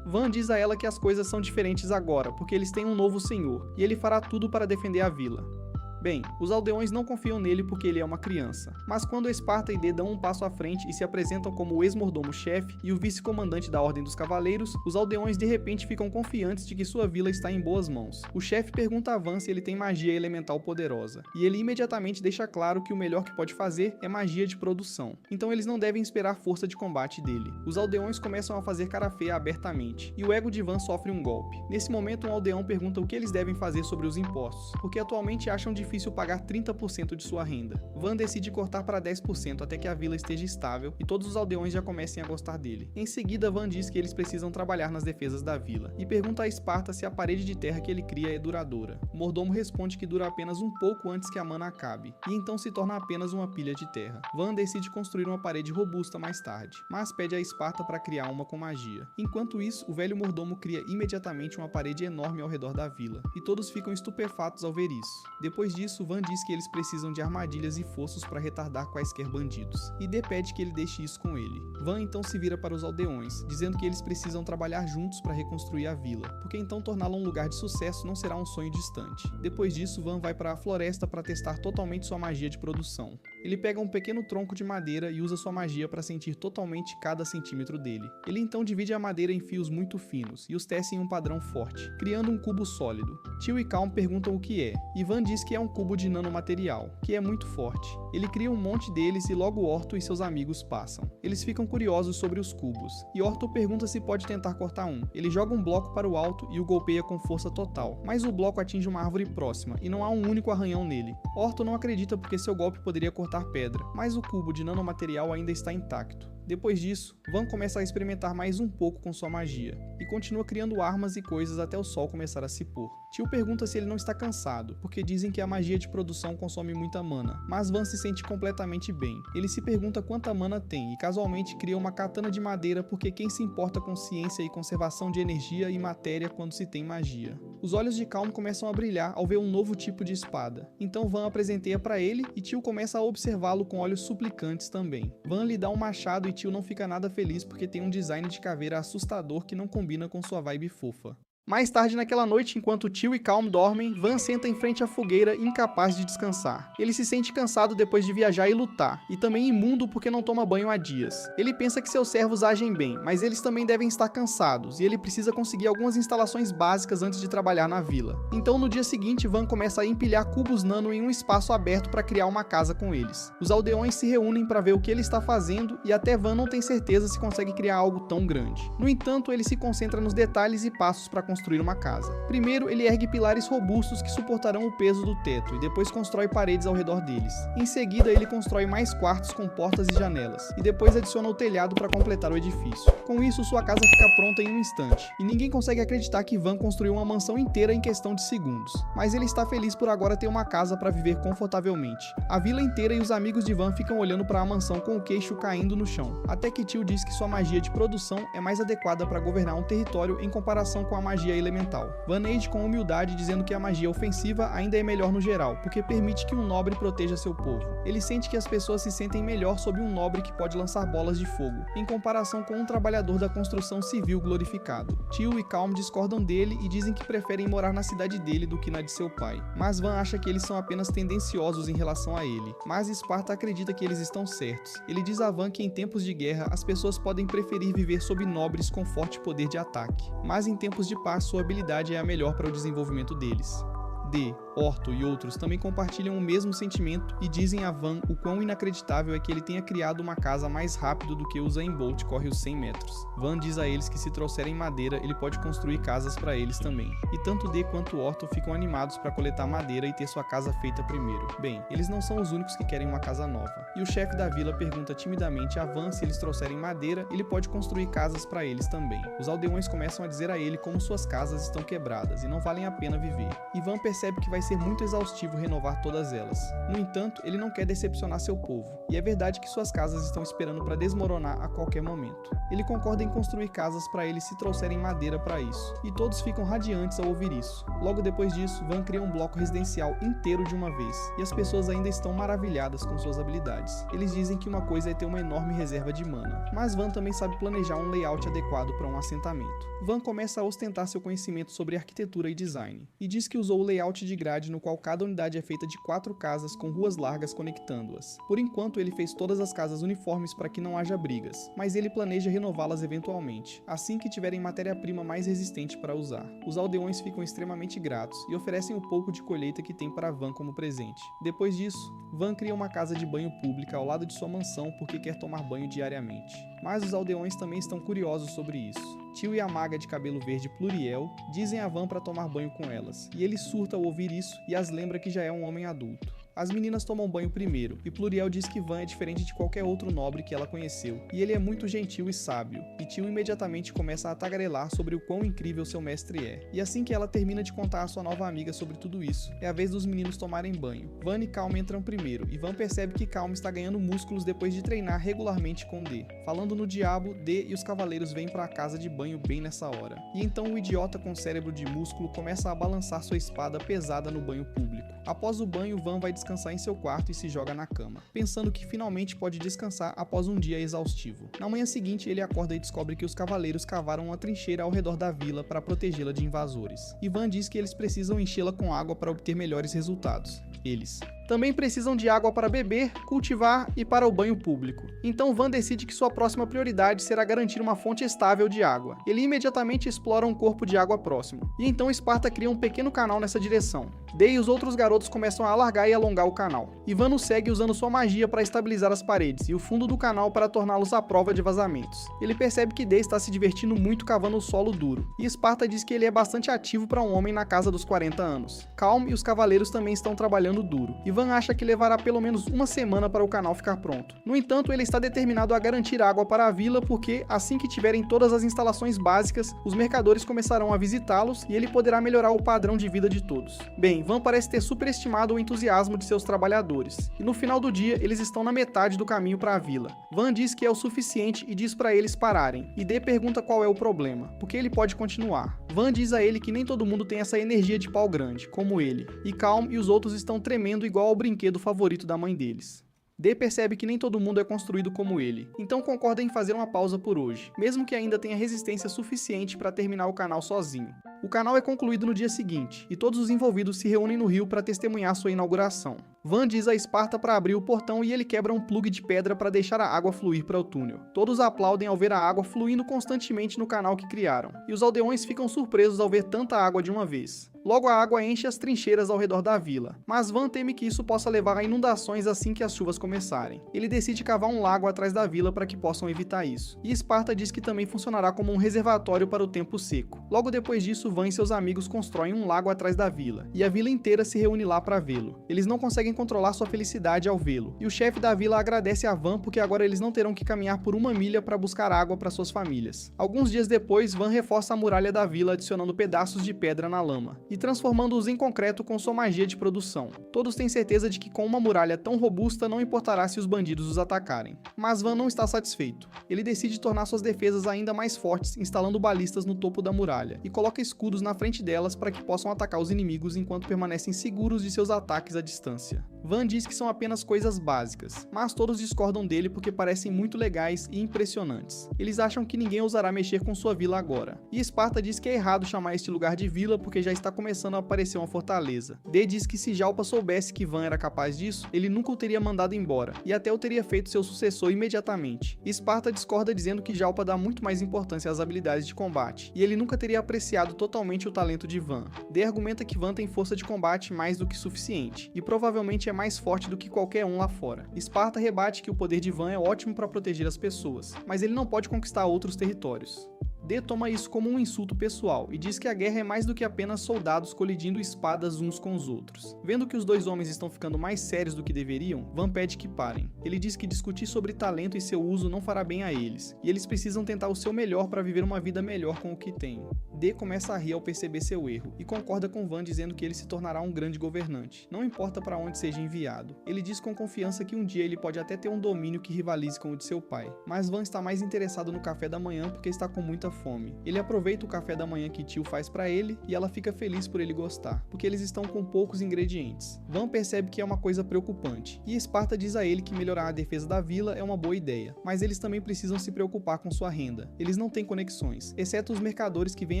Van diz a ela que as coisas são diferentes agora, porque eles têm um novo senhor, e ele fará tudo para defender a vila. Bem, os aldeões não confiam nele porque ele é uma criança, mas quando Esparta e D dão um passo à frente e se apresentam como o ex-mordomo-chefe e o vice-comandante da Ordem dos Cavaleiros, os aldeões de repente ficam confiantes de que sua vila está em boas mãos. O chefe pergunta a Van se ele tem magia elemental poderosa, e ele imediatamente deixa claro que o melhor que pode fazer é magia de produção, então eles não devem esperar força de combate dele. Os aldeões começam a fazer cara feia abertamente, e o ego de Van sofre um golpe. Nesse momento, um aldeão pergunta o que eles devem fazer sobre os impostos, porque atualmente acham difícil pagar 30% de sua renda. Van decide cortar para 10% até que a vila esteja estável e todos os aldeões já comecem a gostar dele. Em seguida, Van diz que eles precisam trabalhar nas defesas da vila e pergunta a Esparta se a parede de terra que ele cria é duradoura. O mordomo responde que dura apenas um pouco antes que a mana acabe, e então se torna apenas uma pilha de terra. Van decide construir uma parede robusta mais tarde, mas pede a Esparta para criar uma com magia. Enquanto isso, o velho mordomo cria imediatamente uma parede enorme ao redor da vila, e todos ficam estupefatos ao ver isso. Depois disso, disso, Van diz que eles precisam de armadilhas e fossos para retardar quaisquer bandidos, e Dee pede que ele deixe isso com ele. Van então se vira para os aldeões, dizendo que eles precisam trabalhar juntos para reconstruir a vila, porque então torná-la um lugar de sucesso não será um sonho distante. Depois disso, Van vai para a floresta para testar totalmente sua magia de produção. Ele pega um pequeno tronco de madeira e usa sua magia para sentir totalmente cada centímetro dele. Ele então divide a madeira em fios muito finos e os tece em um padrão forte, criando um cubo sólido. Tio e Calm perguntam o que é, e Van diz que é um cubo de nanomaterial, que é muito forte. Ele cria um monte deles e logo Orto e seus amigos passam. Eles ficam curiosos sobre os cubos, e Orto pergunta se pode tentar cortar um. Ele joga um bloco para o alto e o golpeia com força total, mas o bloco atinge uma árvore próxima e não há um único arranhão nele. Orto não acredita porque seu golpe poderia cortar pedra, mas o cubo de nanomaterial ainda está intacto. Depois disso, Van começa a experimentar mais um pouco com sua magia, e continua criando armas e coisas até o sol começar a se pôr. Tio pergunta se ele não está cansado, porque dizem que a magia de produção consome muita mana, mas Van se sente completamente bem. Ele se pergunta quanta mana tem, e casualmente cria uma katana de madeira porque quem se importa com ciência e conservação de energia e matéria quando se tem magia. Os olhos de Calm começam a brilhar ao ver um novo tipo de espada, então Van apresenteia para ele e Tio começa a observá-lo com olhos suplicantes também. Van lhe dá um machado e Tio não fica nada feliz porque tem um design de caveira assustador que não combina com sua vibe fofa. Mais tarde naquela noite, enquanto Tio e Calm dormem, Van senta em frente à fogueira incapaz de descansar. Ele se sente cansado depois de viajar e lutar, e também imundo porque não toma banho há dias. Ele pensa que seus servos agem bem, mas eles também devem estar cansados, e ele precisa conseguir algumas instalações básicas antes de trabalhar na vila. Então no dia seguinte, Van começa a empilhar cubos nano em um espaço aberto para criar uma casa com eles. Os aldeões se reúnem para ver o que ele está fazendo, e até Van não tem certeza se consegue criar algo tão grande. No entanto, ele se concentra nos detalhes e passos para construir uma casa. Primeiro, ele ergue pilares robustos que suportarão o peso do teto e depois constrói paredes ao redor deles. Em seguida, ele constrói mais quartos com portas e janelas e depois adiciona o telhado para completar o edifício. Com isso, sua casa fica pronta em um instante e ninguém consegue acreditar que Van construiu uma mansão inteira em questão de segundos. Mas ele está feliz por agora ter uma casa para viver confortavelmente. A vila inteira e os amigos de Van ficam olhando para a mansão com o queixo caindo no chão, até que Tio diz que sua magia de produção é mais adequada para governar um território em comparação com a magia elemental. Van age com humildade dizendo que a magia ofensiva ainda é melhor no geral, porque permite que um nobre proteja seu povo. Ele sente que as pessoas se sentem melhor sob um nobre que pode lançar bolas de fogo, em comparação com um trabalhador da construção civil glorificado. Tio e Calm discordam dele e dizem que preferem morar na cidade dele do que na de seu pai, mas Van acha que eles são apenas tendenciosos em relação a ele. Mas Esparta acredita que eles estão certos. Ele diz a Van que em tempos de guerra as pessoas podem preferir viver sob nobres com forte poder de ataque, mas em tempos de paz sua habilidade é a melhor para o desenvolvimento deles. Dee, Orto e outros também compartilham o mesmo sentimento e dizem a Van o quão inacreditável é que ele tenha criado uma casa mais rápido do que o Usain Bolt corre os 100 metros. Van diz a eles que se trouxerem madeira, ele pode construir casas para eles também. E tanto Dee quanto Orto ficam animados para coletar madeira e ter sua casa feita primeiro. Bem, eles não são os únicos que querem uma casa nova. E o chefe da vila pergunta timidamente a Van se eles trouxerem madeira, ele pode construir casas para eles também. Os aldeões começam a dizer a ele como suas casas estão quebradas e não valem a pena viver. E Van percebe que vai ser muito exaustivo renovar todas elas. No entanto, ele não quer decepcionar seu povo, e é verdade que suas casas estão esperando para desmoronar a qualquer momento. Ele concorda em construir casas para eles se trouxerem madeira para isso, e todos ficam radiantes ao ouvir isso. Logo depois disso, Van cria um bloco residencial inteiro de uma vez, e as pessoas ainda estão maravilhadas com suas habilidades. Eles dizem que uma coisa é ter uma enorme reserva de mana, mas Van também sabe planejar um layout adequado para um assentamento. Van começa a ostentar seu conhecimento sobre arquitetura e design, e diz que usou o layout de grade no qual cada unidade é feita de 4 casas com ruas largas conectando-as. Por enquanto, ele fez todas as casas uniformes para que não haja brigas, mas ele planeja renová-las eventualmente, assim que tiverem matéria-prima mais resistente para usar. Os aldeões ficam extremamente gratos e oferecem o pouco de colheita que tem para Van como presente. Depois disso, Van cria uma casa de banho pública ao lado de sua mansão porque quer tomar banho diariamente. Mas os aldeões também estão curiosos sobre isso. Tio e a maga de cabelo verde Pluriel dizem a Van para tomar banho com elas, e ele surta ao ouvir isso e as lembra que já é um homem adulto. As meninas tomam banho primeiro, e Pluriel diz que Van é diferente de qualquer outro nobre que ela conheceu, e ele é muito gentil e sábio, e Tio imediatamente começa a tagarelar sobre o quão incrível seu mestre é. E assim que ela termina de contar à sua nova amiga sobre tudo isso, é a vez dos meninos tomarem banho. Van e Calm entram primeiro, e Van percebe que Calm está ganhando músculos depois de treinar regularmente com D. Falando no diabo, D e os cavaleiros vêm para a casa de banho bem nessa hora. E então o idiota com cérebro de músculo começa a balançar sua espada pesada no banho público. Após o banho, Van vai descansar em seu quarto e se joga na cama, pensando que finalmente pode descansar após um dia exaustivo. Na manhã seguinte, ele acorda e descobre que os cavaleiros cavaram uma trincheira ao redor da vila para protegê-la de invasores. E Van diz que eles precisam enchê-la com água para obter melhores resultados. Eles também precisam de água para beber, cultivar e para o banho público. Então Van decide que sua próxima prioridade será garantir uma fonte estável de água. Ele imediatamente explora um corpo de água próximo, e então Esparta cria um pequeno canal nessa direção. Dei e os outros garotos começam a alargar e alongar o canal. Ivan nos segue usando sua magia para estabilizar as paredes e o fundo do canal para torná-los à prova de vazamentos. Ele percebe que Dei está se divertindo muito cavando o solo duro, e Esparta diz que ele é bastante ativo para um homem na casa dos 40 anos. Calm e os cavaleiros também estão trabalhando duro. Ivan acha que levará pelo menos uma semana para o canal ficar pronto. No entanto, ele está determinado a garantir água para a vila porque, assim que tiverem todas as instalações básicas, os mercadores começarão a visitá-los e ele poderá melhorar o padrão de vida de todos. Bem, Van parece ter superestimado o entusiasmo de seus trabalhadores, e no final do dia eles estão na metade do caminho para a vila. Van diz que é o suficiente e diz para eles pararem, e D pergunta qual é o problema, porque ele pode continuar. Van diz a ele que nem todo mundo tem essa energia de pau grande, como ele, e Calm e os outros estão tremendo igual ao brinquedo favorito da mãe deles. D percebe que nem todo mundo é construído como ele, então concorda em fazer uma pausa por hoje, mesmo que ainda tenha resistência suficiente para terminar o canal sozinho. O canal é concluído no dia seguinte, e todos os envolvidos se reúnem no rio para testemunhar sua inauguração. Van diz a Esparta para abrir o portão e ele quebra um plugue de pedra para deixar a água fluir para o túnel. Todos aplaudem ao ver a água fluindo constantemente no canal que criaram, e os aldeões ficam surpresos ao ver tanta água de uma vez. Logo a água enche as trincheiras ao redor da vila, mas Van teme que isso possa levar a inundações assim que as chuvas começarem. Ele decide cavar um lago atrás da vila para que possam evitar isso, e Esparta diz que também funcionará como um reservatório para o tempo seco. Logo depois disso, Van e seus amigos constroem um lago atrás da vila, e a vila inteira se reúne lá para vê-lo. Eles não conseguem controlar sua felicidade ao vê-lo, e o chefe da vila agradece a Van porque agora eles não terão que caminhar por 1 milha para buscar água para suas famílias. Alguns dias depois, Van reforça a muralha da vila adicionando pedaços de pedra na lama, e transformando-os em concreto com sua magia de produção. Todos têm certeza de que com uma muralha tão robusta não importará se os bandidos os atacarem. Mas Van não está satisfeito. Ele decide tornar suas defesas ainda mais fortes, instalando balistas no topo da muralha, e coloca escudos na frente delas para que possam atacar os inimigos enquanto permanecem seguros de seus ataques à distância. Van diz que são apenas coisas básicas, mas todos discordam dele porque parecem muito legais e impressionantes. Eles acham que ninguém ousará mexer com sua vila agora. E Esparta diz que é errado chamar este lugar de vila porque já está começando a aparecer uma fortaleza. D diz que se Jalpa soubesse que Van era capaz disso, ele nunca o teria mandado embora, e até o teria feito seu sucessor imediatamente. Esparta discorda dizendo que Jalpa dá muito mais importância às habilidades de combate, e ele nunca teria apreciado totalmente o talento de Van. D argumenta que Van tem força de combate mais do que suficiente, e provavelmente é mais forte do que qualquer um lá fora. Esparta rebate que o poder de Van é ótimo para proteger as pessoas, mas ele não pode conquistar outros territórios. D toma isso como um insulto pessoal e diz que a guerra é mais do que apenas soldados colidindo espadas uns com os outros. Vendo que os dois homens estão ficando mais sérios do que deveriam, Van pede que parem. Ele diz que discutir sobre talento e seu uso não fará bem a eles, e eles precisam tentar o seu melhor para viver uma vida melhor com o que têm. D começa a rir ao perceber seu erro, e concorda com Van dizendo que ele se tornará um grande governante, não importa para onde seja enviado. Ele diz com confiança que um dia ele pode até ter um domínio que rivalize com o de seu pai, mas Van está mais interessado no café da manhã porque está com muita fome. Ele aproveita o café da manhã que Tio faz pra ele e ela fica feliz por ele gostar, porque eles estão com poucos ingredientes. Van percebe que é uma coisa preocupante, e Esparta diz a ele que melhorar a defesa da vila é uma boa ideia, mas eles também precisam se preocupar com sua renda. Eles não têm conexões, exceto os mercadores que vêm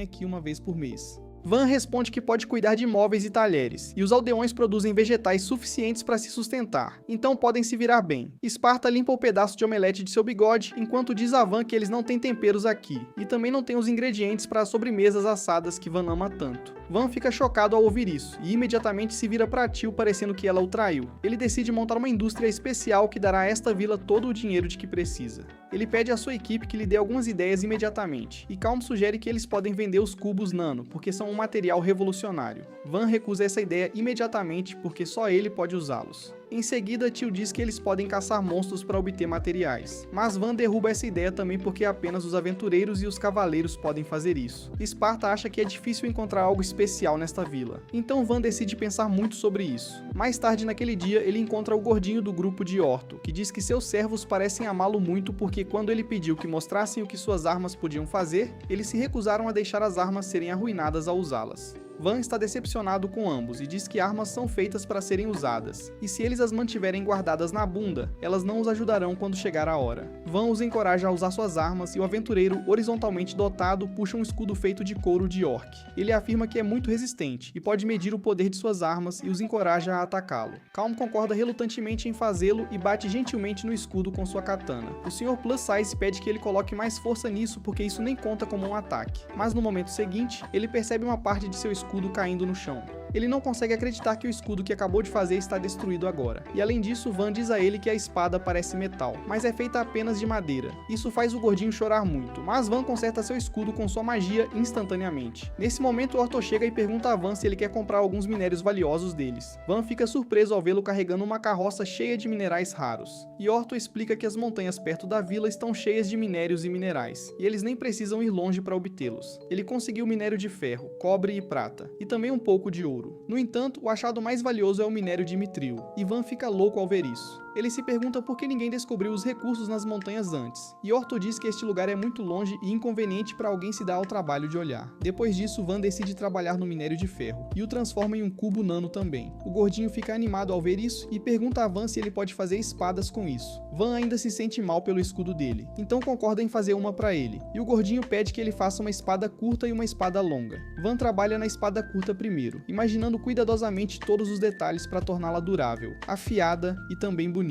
aqui uma vez por mês. Van responde que pode cuidar de móveis e talheres, e os aldeões produzem vegetais suficientes para se sustentar, então podem se virar bem. Esparta limpa o pedaço de omelete de seu bigode, enquanto diz a Van que eles não têm temperos aqui, e também não têm os ingredientes para as sobremesas assadas que Van ama tanto. Van fica chocado ao ouvir isso, e imediatamente se vira para Teal parecendo que ela o traiu. Ele decide montar uma indústria especial que dará a esta vila todo o dinheiro de que precisa. Ele pede à sua equipe que lhe dê algumas ideias imediatamente, e Calm sugere que eles podem vender os cubos nano, porque são um material revolucionário. Van recusa essa ideia imediatamente porque só ele pode usá-los. Em seguida, Teal diz que eles podem caçar monstros para obter materiais, mas Van derruba essa ideia também porque apenas os aventureiros e os cavaleiros podem fazer isso. Sparta acha que é difícil encontrar algo especial nesta vila, então Van decide pensar muito sobre isso. Mais tarde naquele dia, ele encontra o gordinho do grupo de Orto, que diz que seus servos parecem amá-lo muito porque quando ele pediu que mostrassem o que suas armas podiam fazer, eles se recusaram a deixar as armas serem arruinadas ao usá-las. Van está decepcionado com ambos e diz que armas são feitas para serem usadas, e se eles as mantiverem guardadas na bunda, elas não os ajudarão quando chegar a hora. Van os encoraja a usar suas armas e o aventureiro, horizontalmente dotado, puxa um escudo feito de couro de orc. Ele afirma que é muito resistente e pode medir o poder de suas armas e os encoraja a atacá-lo. Calm concorda relutantemente em fazê-lo e bate gentilmente no escudo com sua katana. O Sr. Plus Size pede que ele coloque mais força nisso porque isso nem conta como um ataque, mas no momento seguinte, ele percebe uma parte de seu escudo caindo no chão. Ele não consegue acreditar que o escudo que acabou de fazer está destruído agora. E além disso, Van diz a ele que a espada parece metal, mas é feita apenas de madeira. Isso faz o gordinho chorar muito, mas Van conserta seu escudo com sua magia instantaneamente. Nesse momento, Orto chega e pergunta a Van se ele quer comprar alguns minérios valiosos deles. Van fica surpreso ao vê-lo carregando uma carroça cheia de minerais raros. E Orto explica que as montanhas perto da vila estão cheias de minérios e minerais, e eles nem precisam ir longe para obtê-los. Ele conseguiu minério de ferro, cobre e prata, e também um pouco de ouro. No entanto, o achado mais valioso é o minério de mitril, e Van fica louco ao ver isso. Ele se pergunta por que ninguém descobriu os recursos nas montanhas antes, e Orto diz que este lugar é muito longe e inconveniente para alguém se dar ao trabalho de olhar. Depois disso, Van decide trabalhar no minério de ferro, e o transforma em um cubo nano também. O gordinho fica animado ao ver isso, e pergunta a Van se ele pode fazer espadas com isso. Van ainda se sente mal pelo escudo dele, então concorda em fazer uma para ele, e o gordinho pede que ele faça uma espada curta e uma espada longa. Van trabalha na espada curta primeiro, imaginando cuidadosamente todos os detalhes para torná-la durável, afiada e também bonita.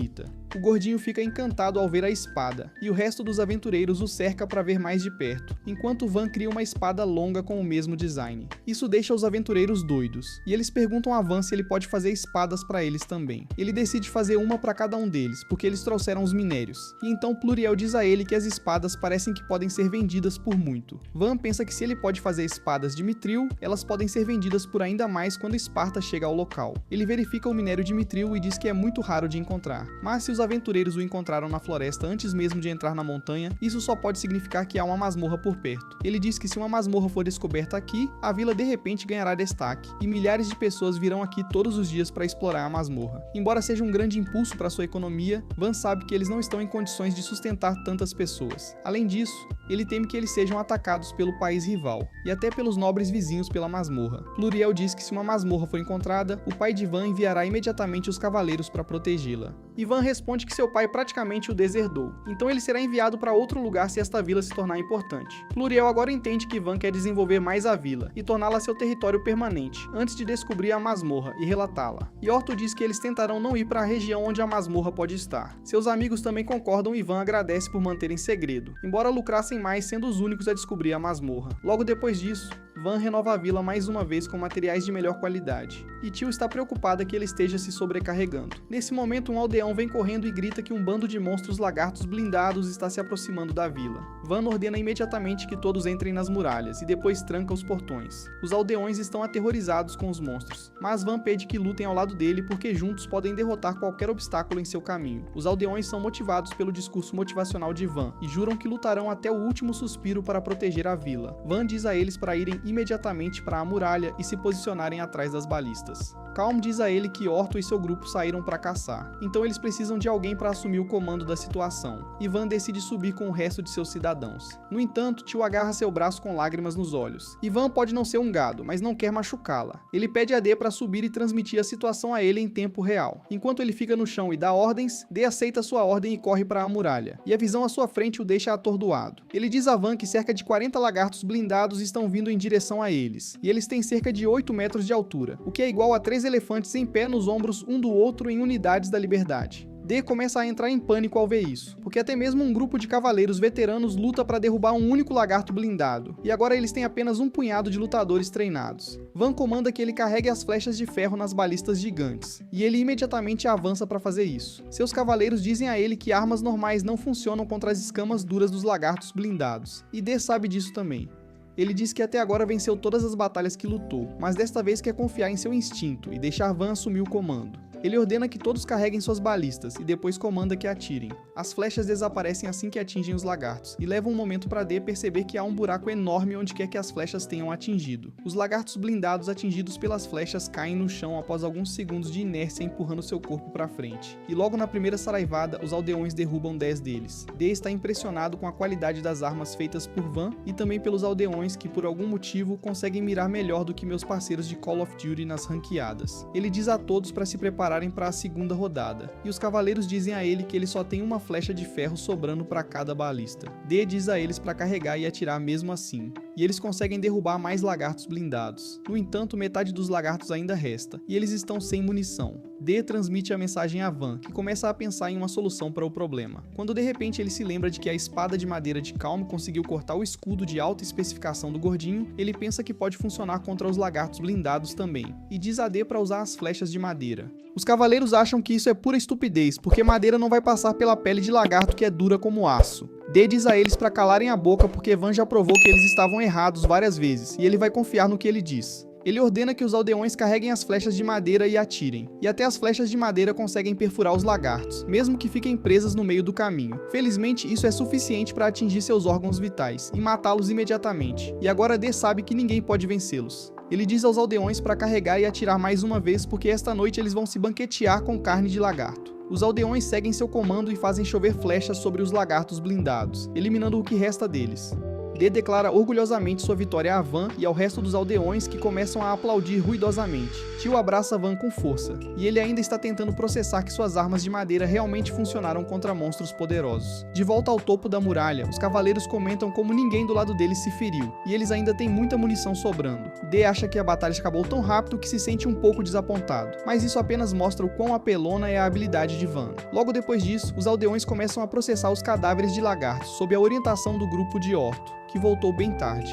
O gordinho fica encantado ao ver a espada, e o resto dos aventureiros o cerca para ver mais de perto, enquanto Van cria uma espada longa com o mesmo design. Isso deixa os aventureiros doidos, e eles perguntam a Van se ele pode fazer espadas para eles também. Ele decide fazer uma para cada um deles, porque eles trouxeram os minérios, e então Pluriel diz a ele que as espadas parecem que podem ser vendidas por muito. Van pensa que se ele pode fazer espadas de mitril, elas podem ser vendidas por ainda mais quando Esparta chega ao local. Ele verifica o minério de mitril e diz que é muito raro de encontrar, mas se os aventureiros o encontraram na floresta antes mesmo de entrar na montanha, isso só pode significar que há uma masmorra por perto. Ele diz que se uma masmorra for descoberta aqui, a vila de repente ganhará destaque, e milhares de pessoas virão aqui todos os dias para explorar a masmorra. Embora seja um grande impulso para sua economia, Van sabe que eles não estão em condições de sustentar tantas pessoas. Além disso, ele teme que eles sejam atacados pelo país rival, e até pelos nobres vizinhos pela masmorra. Pluriel diz que se uma masmorra for encontrada, o pai de Van enviará imediatamente os cavaleiros para protegê-la. E Van responde que seu pai praticamente o deserdou, então ele será enviado para outro lugar se esta vila se tornar importante. Pluriel agora entende que Van quer desenvolver mais a vila e torná-la seu território permanente, antes de descobrir a masmorra e relatá-la. E Orto diz que eles tentarão não ir para a região onde a masmorra pode estar. Seus amigos também concordam e Van agradece por manterem segredo, embora lucrassem mais sendo os únicos a descobrir a masmorra. Logo depois disso, Van renova a vila mais uma vez com materiais de melhor qualidade, e Teal está preocupada que ele esteja se sobrecarregando. Nesse momento, um aldeão vem correndo e grita que um bando de monstros lagartos blindados está se aproximando da vila. Van ordena imediatamente que todos entrem nas muralhas e depois tranca os portões. Os aldeões estão aterrorizados com os monstros, mas Van pede que lutem ao lado dele porque juntos podem derrotar qualquer obstáculo em seu caminho. Os aldeões são motivados pelo discurso motivacional de Van e juram que lutarão até o último suspiro para proteger a vila. Van diz a eles para irem imediatamente para a muralha e se posicionarem atrás das balistas. Calm diz a ele que Orto e seu grupo saíram para caçar, então eles precisam de alguém para assumir o comando da situação, e Van decide subir com o resto de seus cidadãos. No entanto, Teal agarra seu braço com lágrimas nos olhos. E Van pode não ser um gado, mas não quer machucá-la. Ele pede a Dee para subir e transmitir a situação a ele em tempo real. Enquanto ele fica no chão e dá ordens, Dee aceita sua ordem e corre para a muralha, e a visão à sua frente o deixa atordoado. Ele diz a Van que cerca de 40 lagartos blindados estão vindo em direção a eles, e eles têm cerca de 8 metros de altura, o que é igual a 3 elefantes em pé nos ombros um do outro em unidades da liberdade. D começa a entrar em pânico ao ver isso, porque até mesmo um grupo de cavaleiros veteranos luta para derrubar um único lagarto blindado, e agora eles têm apenas um punhado de lutadores treinados. Van comanda que ele carregue as flechas de ferro nas balistas gigantes, e ele imediatamente avança para fazer isso. Seus cavaleiros dizem a ele que armas normais não funcionam contra as escamas duras dos lagartos blindados, e D sabe disso também. Ele diz que até agora venceu todas as batalhas que lutou, mas desta vez quer confiar em seu instinto e deixar Van assumir o comando. Ele ordena que todos carreguem suas balistas e depois comanda que atirem. As flechas desaparecem assim que atingem os lagartos, e leva um momento para D perceber que há um buraco enorme onde quer que as flechas tenham atingido. Os lagartos blindados atingidos pelas flechas caem no chão após alguns segundos de inércia empurrando seu corpo para frente. E logo na primeira saraivada, os aldeões derrubam 10 deles. D está impressionado com a qualidade das armas feitas por Van e também pelos aldeões que por algum motivo conseguem mirar melhor do que meus parceiros de Call of Duty nas ranqueadas. Ele diz a todos para se prepararem para a segunda rodada, e os cavaleiros dizem a ele que ele só tem uma flecha de ferro sobrando para cada balista. D diz a eles para carregar e atirar mesmo assim, e eles conseguem derrubar mais lagartos blindados. No entanto, metade dos lagartos ainda resta, e eles estão sem munição. D transmite a mensagem a Van, que começa a pensar em uma solução para o problema, quando de repente ele se lembra de que a espada de madeira de Calm conseguiu cortar o escudo de alta especificação do gordinho. Ele pensa que pode funcionar contra os lagartos blindados também, e diz a D para usar as flechas de madeira. Os cavaleiros acham que isso é pura estupidez, porque madeira não vai passar pela pele de lagarto que é dura como aço. D diz a eles para calarem a boca porque Van já provou que eles estavam errados várias vezes, e ele vai confiar no que ele diz. Ele ordena que os aldeões carreguem as flechas de madeira e atirem, e até as flechas de madeira conseguem perfurar os lagartos, mesmo que fiquem presas no meio do caminho. Felizmente, isso é suficiente para atingir seus órgãos vitais e matá-los imediatamente, e agora D sabe que ninguém pode vencê-los. Ele diz aos aldeões para carregar e atirar mais uma vez porque esta noite eles vão se banquetear com carne de lagarto. Os aldeões seguem seu comando e fazem chover flechas sobre os lagartos blindados, eliminando o que resta deles. D declara orgulhosamente sua vitória a Van e ao resto dos aldeões, que começam a aplaudir ruidosamente. Tio abraça Van com força, e ele ainda está tentando processar que suas armas de madeira realmente funcionaram contra monstros poderosos. De volta ao topo da muralha, os cavaleiros comentam como ninguém do lado deles se feriu, e eles ainda têm muita munição sobrando. D acha que a batalha acabou tão rápido que se sente um pouco desapontado, mas isso apenas mostra o quão apelona é a habilidade de Van. Logo depois disso, os aldeões começam a processar os cadáveres de lagartos, sob a orientação do grupo de Orto, que voltou bem tarde.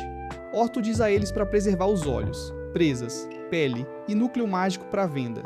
Orto diz a eles para preservar os olhos, presas, pele e núcleo mágico para venda.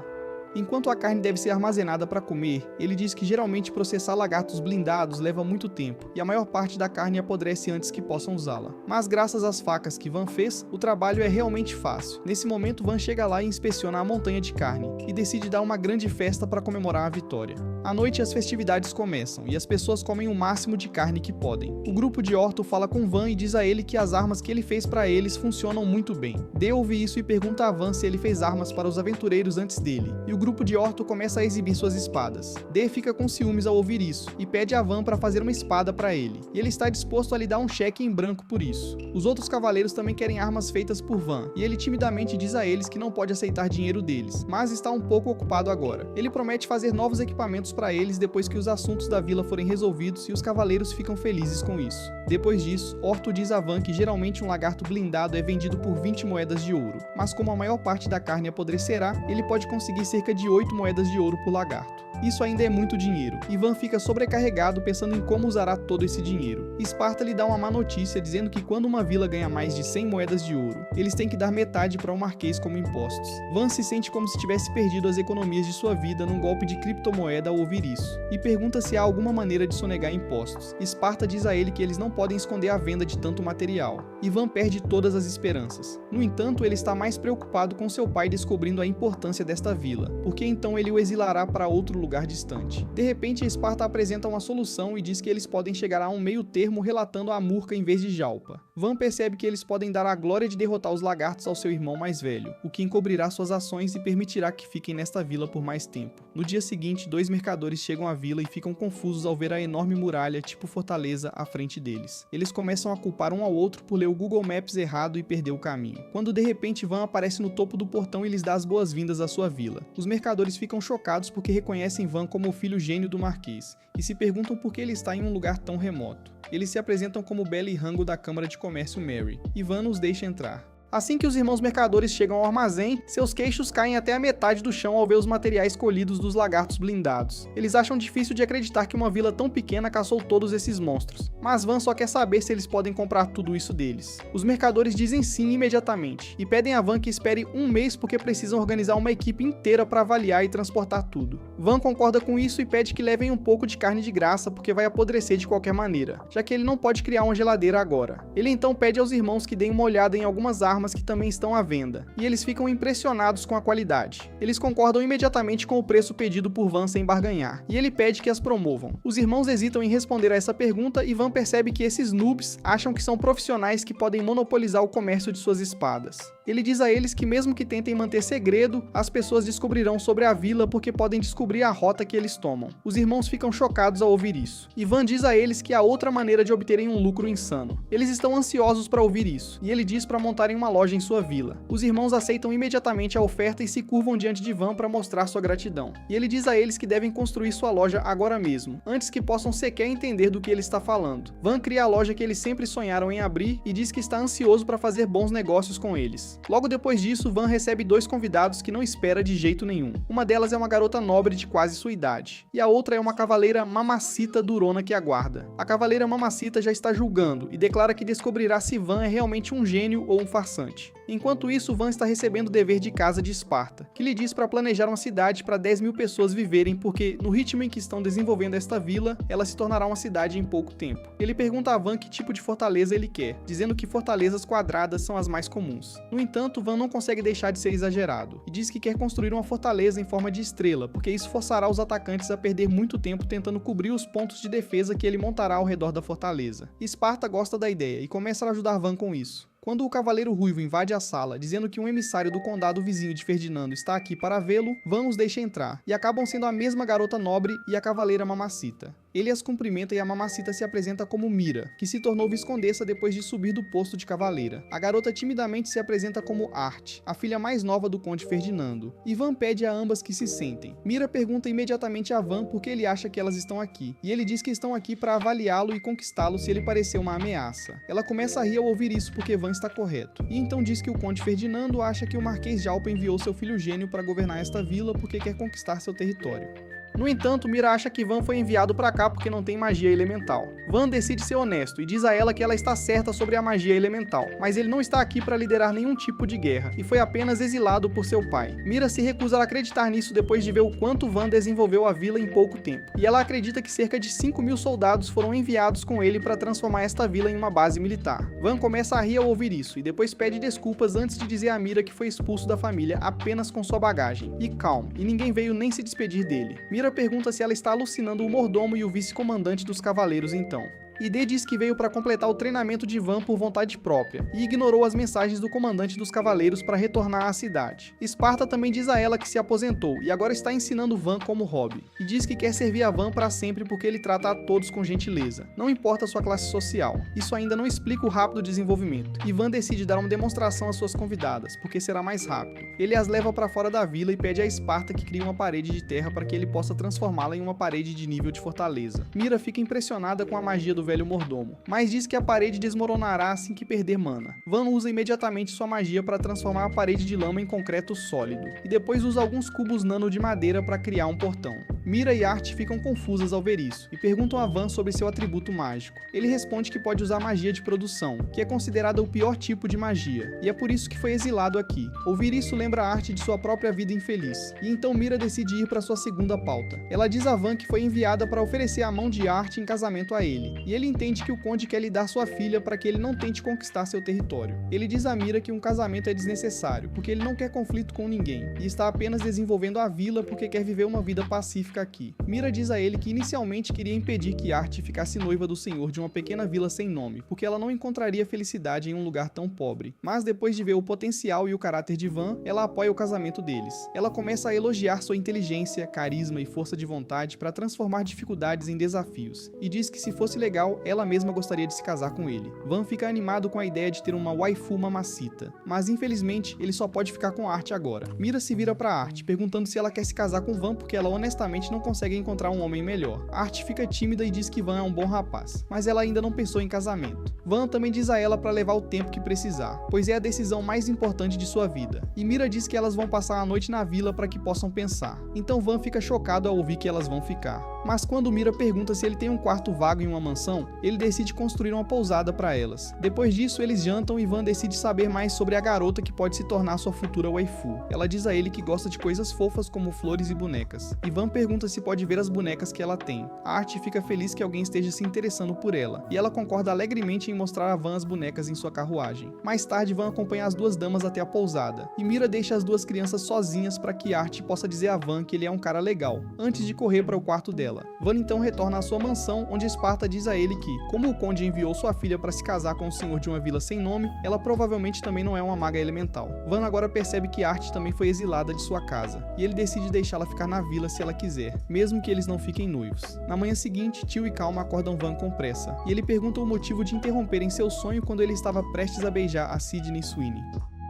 Enquanto a carne deve ser armazenada para comer, ele diz que geralmente processar lagartos blindados leva muito tempo, e a maior parte da carne apodrece antes que possam usá-la. Mas graças às facas que Van fez, o trabalho é realmente fácil. Nesse momento, Van chega lá e inspeciona a montanha de carne, e decide dar uma grande festa para comemorar a vitória. À noite, as festividades começam, e as pessoas comem o máximo de carne que podem. O grupo de Orto fala com Van e diz a ele que as armas que ele fez para eles funcionam muito bem. D ouve isso e pergunta a Van se ele fez armas para os aventureiros antes dele, e o grupo de Orto começa a exibir suas espadas. D fica com ciúmes ao ouvir isso, e pede a Van para fazer uma espada para ele, e ele está disposto a lhe dar um cheque em branco por isso. Os outros cavaleiros também querem armas feitas por Van, e ele timidamente diz a eles que não pode aceitar dinheiro deles, mas está um pouco ocupado agora. Ele promete fazer novos equipamentos para eles depois que os assuntos da vila forem resolvidos, e os cavaleiros ficam felizes com isso. Depois disso, Orto diz a Van que geralmente um lagarto blindado é vendido por 20 moedas de ouro, mas como a maior parte da carne apodrecerá, ele pode conseguir cerca de 8 moedas de ouro por lagarto. Isso ainda é muito dinheiro, e Van fica sobrecarregado pensando em como usará todo esse dinheiro. Esparta lhe dá uma má notícia dizendo que quando uma vila ganha mais de 100 moedas de ouro, eles têm que dar metade para o marquês como impostos. Van se sente como se tivesse perdido as economias de sua vida num golpe de criptomoeda ao ouvir isso, e pergunta se há alguma maneira de sonegar impostos. Esparta diz a ele que eles não podem esconder a venda de tanto material, e Van perde todas as esperanças. No entanto, ele está mais preocupado com seu pai descobrindo a importância desta vila, porque então ele o exilará para outro lugar distante. De repente, Esparta apresenta uma solução e diz que eles podem chegar a um meio termo relatando a Murca em vez de Jalpa. Van percebe que eles podem dar a glória de derrotar os lagartos ao seu irmão mais velho, o que encobrirá suas ações e permitirá que fiquem nesta vila por mais tempo. No dia seguinte, 2 mercadores chegam à vila e ficam confusos ao ver a enorme muralha, tipo fortaleza, à frente deles. Eles começam a culpar um ao outro por ler o Google Maps errado e perder o caminho. Quando de repente Van aparece no topo do portão e lhes dá as boas-vindas à sua vila. Os mercadores ficam chocados porque reconhecem Van como o filho gênio do Marquês, e se perguntam por que ele está em um lugar tão remoto. Eles se apresentam como Bela e Rango da Câmara de Comércio Mary, e Van os deixa entrar. Assim que os irmãos mercadores chegam ao armazém, seus queixos caem até a metade do chão ao ver os materiais colhidos dos lagartos blindados. Eles acham difícil de acreditar que uma vila tão pequena caçou todos esses monstros, mas Van só quer saber se eles podem comprar tudo isso deles. Os mercadores dizem sim imediatamente, e pedem a Van que espere um mês porque precisam organizar uma equipe inteira para avaliar e transportar tudo. Van concorda com isso e pede que levem um pouco de carne de graça porque vai apodrecer de qualquer maneira, já que ele não pode criar uma geladeira agora. Ele então pede aos irmãos que deem uma olhada em algumas armas que também estão à venda, e eles ficam impressionados com a qualidade. Eles concordam imediatamente com o preço pedido por Van sem barganhar, e ele pede que as promovam. Os irmãos hesitam em responder a essa pergunta e Van percebe que esses noobs acham que são profissionais que podem monopolizar o comércio de suas espadas. Ele diz a eles que mesmo que tentem manter segredo, as pessoas descobrirão sobre a vila porque podem descobrir a rota que eles tomam. Os irmãos ficam chocados ao ouvir isso. E Van diz a eles que há outra maneira de obterem um lucro insano. Eles estão ansiosos para ouvir isso, e ele diz para montarem uma loja em sua vila. Os irmãos aceitam imediatamente a oferta e se curvam diante de Van para mostrar sua gratidão. E ele diz a eles que devem construir sua loja agora mesmo, antes que possam sequer entender do que ele está falando. Van cria a loja que eles sempre sonharam em abrir e diz que está ansioso para fazer bons negócios com eles. Logo depois disso, Van recebe dois convidados que não espera de jeito nenhum. Uma delas é uma garota nobre de quase sua idade, e a outra é uma cavaleira mamacita durona que aguarda. A cavaleira mamacita já está julgando e declara que descobrirá se Van é realmente um gênio ou um farsante. Enquanto isso, Van está recebendo o dever de casa de Esparta, que lhe diz para planejar uma cidade para 10.000 pessoas viverem porque, no ritmo em que estão desenvolvendo esta vila, ela se tornará uma cidade em pouco tempo. Ele pergunta a Van que tipo de fortaleza ele quer, dizendo que fortalezas quadradas são as mais comuns. No entanto, Van não consegue deixar de ser exagerado, e diz que quer construir uma fortaleza em forma de estrela, porque isso forçará os atacantes a perder muito tempo tentando cobrir os pontos de defesa que ele montará ao redor da fortaleza. Esparta gosta da ideia e começa a ajudar Van com isso. Quando o Cavaleiro Ruivo invade a sala, dizendo que um emissário do condado vizinho de Ferdinando está aqui para vê-lo, Van os deixa entrar, e acabam sendo a mesma garota nobre e a cavaleira mamacita. Ele as cumprimenta e a mamacita se apresenta como Mira, que se tornou viscondessa depois de subir do posto de cavaleira. A garota timidamente se apresenta como Art, a filha mais nova do conde Ferdinando, e Van pede a ambas que se sentem. Mira pergunta imediatamente a Van por que ele acha que elas estão aqui, e ele diz que estão aqui para avaliá-lo e conquistá-lo se ele parecer uma ameaça. Ela começa a rir ao ouvir isso porque Van está correto, e então diz que o conde Ferdinando acha que o Marquês de Alpa enviou seu filho gênio para governar esta vila porque quer conquistar seu território. No entanto, Mira acha que Van foi enviado para cá porque não tem magia elemental. Van decide ser honesto e diz a ela que ela está certa sobre a magia elemental, mas ele não está aqui para liderar nenhum tipo de guerra, e foi apenas exilado por seu pai. Mira se recusa a acreditar nisso depois de ver o quanto Van desenvolveu a vila em pouco tempo, e ela acredita que cerca de 5.000 soldados foram enviados com ele para transformar esta vila em uma base militar. Van começa a rir ao ouvir isso, e depois pede desculpas antes de dizer a Mira que foi expulso da família apenas com sua bagagem. E calma, e ninguém veio nem se despedir dele. Mira pergunta se ela está alucinando o mordomo e o vice-comandante dos cavaleiros então. Ide diz que veio para completar o treinamento de Van por vontade própria, e ignorou as mensagens do comandante dos cavaleiros para retornar à cidade. Esparta também diz a ela que se aposentou e agora está ensinando Van como hobby, e diz que quer servir a Van para sempre porque ele trata a todos com gentileza, não importa a sua classe social. Isso ainda não explica o rápido desenvolvimento, e Van decide dar uma demonstração às suas convidadas, porque será mais rápido. Ele as leva para fora da vila e pede a Esparta que crie uma parede de terra para que ele possa transformá-la em uma parede de nível de fortaleza. Mira fica impressionada com a magia do velho mordomo, mas diz que a parede desmoronará assim que perder mana. Van usa imediatamente sua magia para transformar a parede de lama em concreto sólido, e depois usa alguns cubos nano de madeira para criar um portão. Mira e Art ficam confusas ao ver isso, e perguntam a Van sobre seu atributo mágico. Ele responde que pode usar magia de produção, que é considerada o pior tipo de magia, e é por isso que foi exilado aqui. Ouvir isso lembra Art de sua própria vida infeliz, e então Mira decide ir para sua segunda pauta. Ela diz a Van que foi enviada para oferecer a mão de Art em casamento a ele, e ele entende que o conde quer lhe dar sua filha para que ele não tente conquistar seu território. Ele diz a Mira que um casamento é desnecessário, porque ele não quer conflito com ninguém, e está apenas desenvolvendo a vila porque quer viver uma vida pacífica aqui. Mira diz a ele que inicialmente queria impedir que Art ficasse noiva do senhor de uma pequena vila sem nome, porque ela não encontraria felicidade em um lugar tão pobre. Mas depois de ver o potencial e o caráter de Van, ela apoia o casamento deles. Ela começa a elogiar sua inteligência, carisma e força de vontade para transformar dificuldades em desafios, e diz que se fosse legal, ela mesma gostaria de se casar com ele. Van fica animado com a ideia de ter uma waifu mamacita, mas infelizmente ele só pode ficar com Art agora. Mira se vira para Art, perguntando se ela quer se casar com Van porque ela honestamente simplesmente não consegue encontrar um homem melhor. Art fica tímida e diz que Van é um bom rapaz, mas ela ainda não pensou em casamento. Van também diz a ela para levar o tempo que precisar, pois é a decisão mais importante de sua vida. E Mira diz que elas vão passar a noite na vila para que possam pensar. Então Van fica chocado ao ouvir que elas vão ficar. Mas quando Mira pergunta se ele tem um quarto vago em uma mansão, ele decide construir uma pousada para elas. Depois disso, eles jantam e Van decide saber mais sobre a garota que pode se tornar sua futura waifu. Ela diz a ele que gosta de coisas fofas como flores e bonecas. E Van pergunta se pode ver as bonecas que ela tem. A Art fica feliz que alguém esteja se interessando por ela, e ela concorda alegremente em mostrar a Van as bonecas em sua carruagem. Mais tarde, Van acompanha as duas damas até a pousada, e Mira deixa as duas crianças sozinhas para que Art possa dizer a Van que ele é um cara legal, antes de correr para o quarto dela. Van então retorna à sua mansão, onde Esparta diz a ele que, como o conde enviou sua filha para se casar com o senhor de uma vila sem nome, ela provavelmente também não é uma maga elemental. Van agora percebe que Art também foi exilada de sua casa, e ele decide deixá-la ficar na vila se ela quiser, mesmo que eles não fiquem noivos. Na manhã seguinte, Tio e Calma acordam Van com pressa, e ele pergunta o motivo de interromperem seu sonho quando ele estava prestes a beijar a Sydney Sweeney.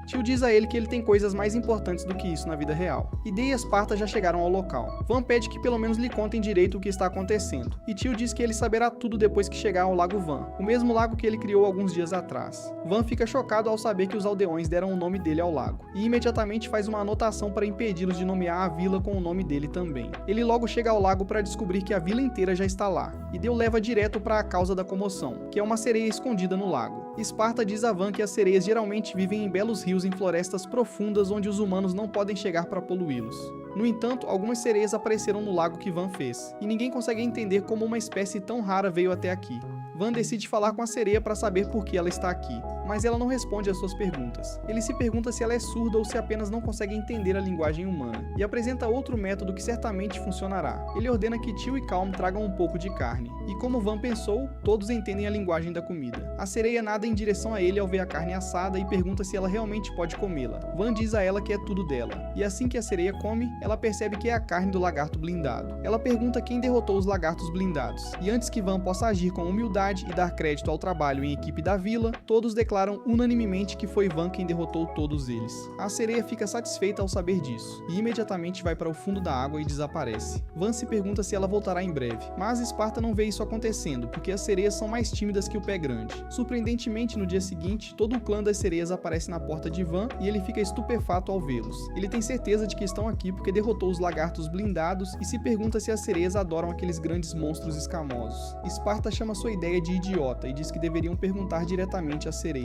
Tio diz a ele que ele tem coisas mais importantes do que isso na vida real. Idea e Esparta já chegaram ao local. Van pede que pelo menos lhe contem direito o que está acontecendo, e Tio diz que ele saberá tudo depois que chegar ao Lago Van, o mesmo lago que ele criou alguns dias atrás. Van fica chocado ao saber que os aldeões deram o nome dele ao lago, e imediatamente faz uma anotação para impedi-los de nomear a vila com o nome dele também. Ele logo chega ao lago para descobrir que a vila inteira já está lá, e Deu leva direto para a causa da comoção, que é uma sereia escondida no lago. Esparta diz a Van que as sereias geralmente vivem em belos rios em florestas profundas onde os humanos não podem chegar para poluí-los. No entanto, algumas sereias apareceram no lago que Van fez, e ninguém consegue entender como uma espécie tão rara veio até aqui. Van decide falar com a sereia para saber por que ela está aqui, mas ela não responde às suas perguntas. Ele se pergunta se ela é surda ou se apenas não consegue entender a linguagem humana, e apresenta outro método que certamente funcionará. Ele ordena que Tio e Calm tragam um pouco de carne, e como Van pensou, todos entendem a linguagem da comida. A sereia nada em direção a ele ao ver a carne assada e pergunta se ela realmente pode comê-la. Van diz a ela que é tudo dela, e assim que a sereia come, ela percebe que é a carne do lagarto blindado. Ela pergunta quem derrotou os lagartos blindados, e antes que Van possa agir com humildade e dar crédito ao trabalho em equipe da vila, todos declaram unanimemente que foi Van quem derrotou todos eles. A sereia fica satisfeita ao saber disso, e imediatamente vai para o fundo da água e desaparece. Van se pergunta se ela voltará em breve, mas Esparta não vê isso acontecendo, porque as sereias são mais tímidas que o pé grande. Surpreendentemente, no dia seguinte, todo o clã das sereias aparece na porta de Van e ele fica estupefato ao vê-los. Ele tem certeza de que estão aqui porque derrotou os lagartos blindados e se pergunta se as sereias adoram aqueles grandes monstros escamosos. Esparta chama sua ideia de idiota e diz que deveriam perguntar diretamente às sereias.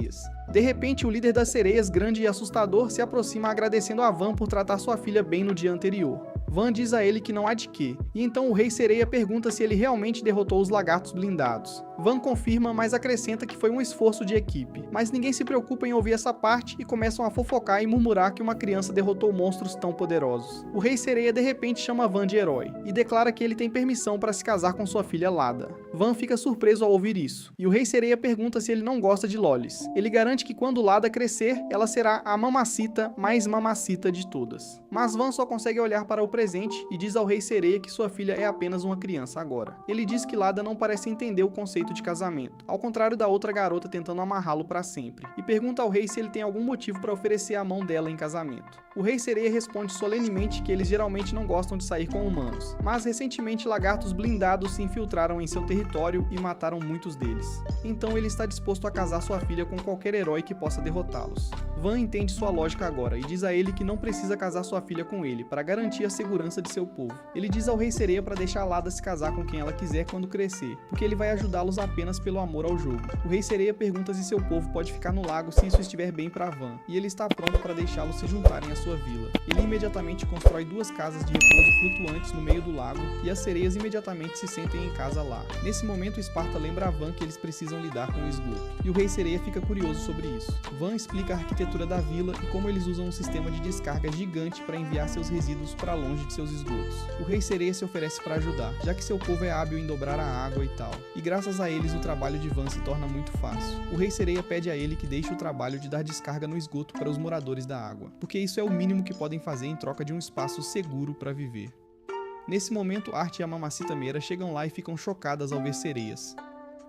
De repente, o líder das sereias, grande e assustador, se aproxima agradecendo a Van por tratar sua filha bem no dia anterior. Van diz a ele que não há de quê, e então o rei sereia pergunta se ele realmente derrotou os lagartos blindados. Van confirma, mas acrescenta que foi um esforço de equipe. Mas ninguém se preocupa em ouvir essa parte e começam a fofocar e murmurar que uma criança derrotou monstros tão poderosos. O rei sereia de repente chama Van de herói, e declara que ele tem permissão para se casar com sua filha Lada. Van fica surpreso ao ouvir isso, e o rei sereia pergunta se ele não gosta de lolis. Ele garante que quando Lada crescer, ela será a mamacita mais mamacita de todas. Mas Van só consegue olhar para o presente e diz ao rei sereia que sua filha é apenas uma criança agora. Ele diz que Lada não parece entender o conceito de casamento, ao contrário da outra garota tentando amarrá-lo para sempre, e pergunta ao rei se ele tem algum motivo para oferecer a mão dela em casamento. O rei sereia responde solenemente que eles geralmente não gostam de sair com humanos, mas recentemente lagartos blindados se infiltraram em seu território e mataram muitos deles. Então ele está disposto a casar sua filha com qualquer herói que possa derrotá-los. Van entende sua lógica agora e diz a ele que não precisa casar sua filha com ele para garantir a segurança de seu povo. Ele diz ao rei sereia para deixar Lada se casar com quem ela quiser quando crescer, porque ele vai ajudá-los apenas pelo amor ao jogo. O rei sereia pergunta se seu povo pode ficar no lago se isso estiver bem para Van, e ele está pronto para deixá-los se juntarem à sua vila. Ele imediatamente constrói 2 casas de repouso flutuantes no meio do lago, e as sereias imediatamente se sentem em casa lá. Nesse momento, Esparta lembra a Van que eles precisam lidar com o esgoto, e o rei sereia fica curioso sobre isso. Van explica a arquitetura da vila e como eles usam um sistema de descarga gigante para enviar seus resíduos para longe de seus esgotos. O rei sereia se oferece para ajudar, já que seu povo é hábil em dobrar a água e tal, e graças a eles o trabalho de Van se torna muito fácil. O rei sereia pede a ele que deixe o trabalho de dar descarga no esgoto para os moradores da água, porque isso é o mínimo que podem fazer em troca de um espaço seguro para viver. Nesse momento, Art e a mamacita Meira chegam lá e ficam chocadas ao ver sereias.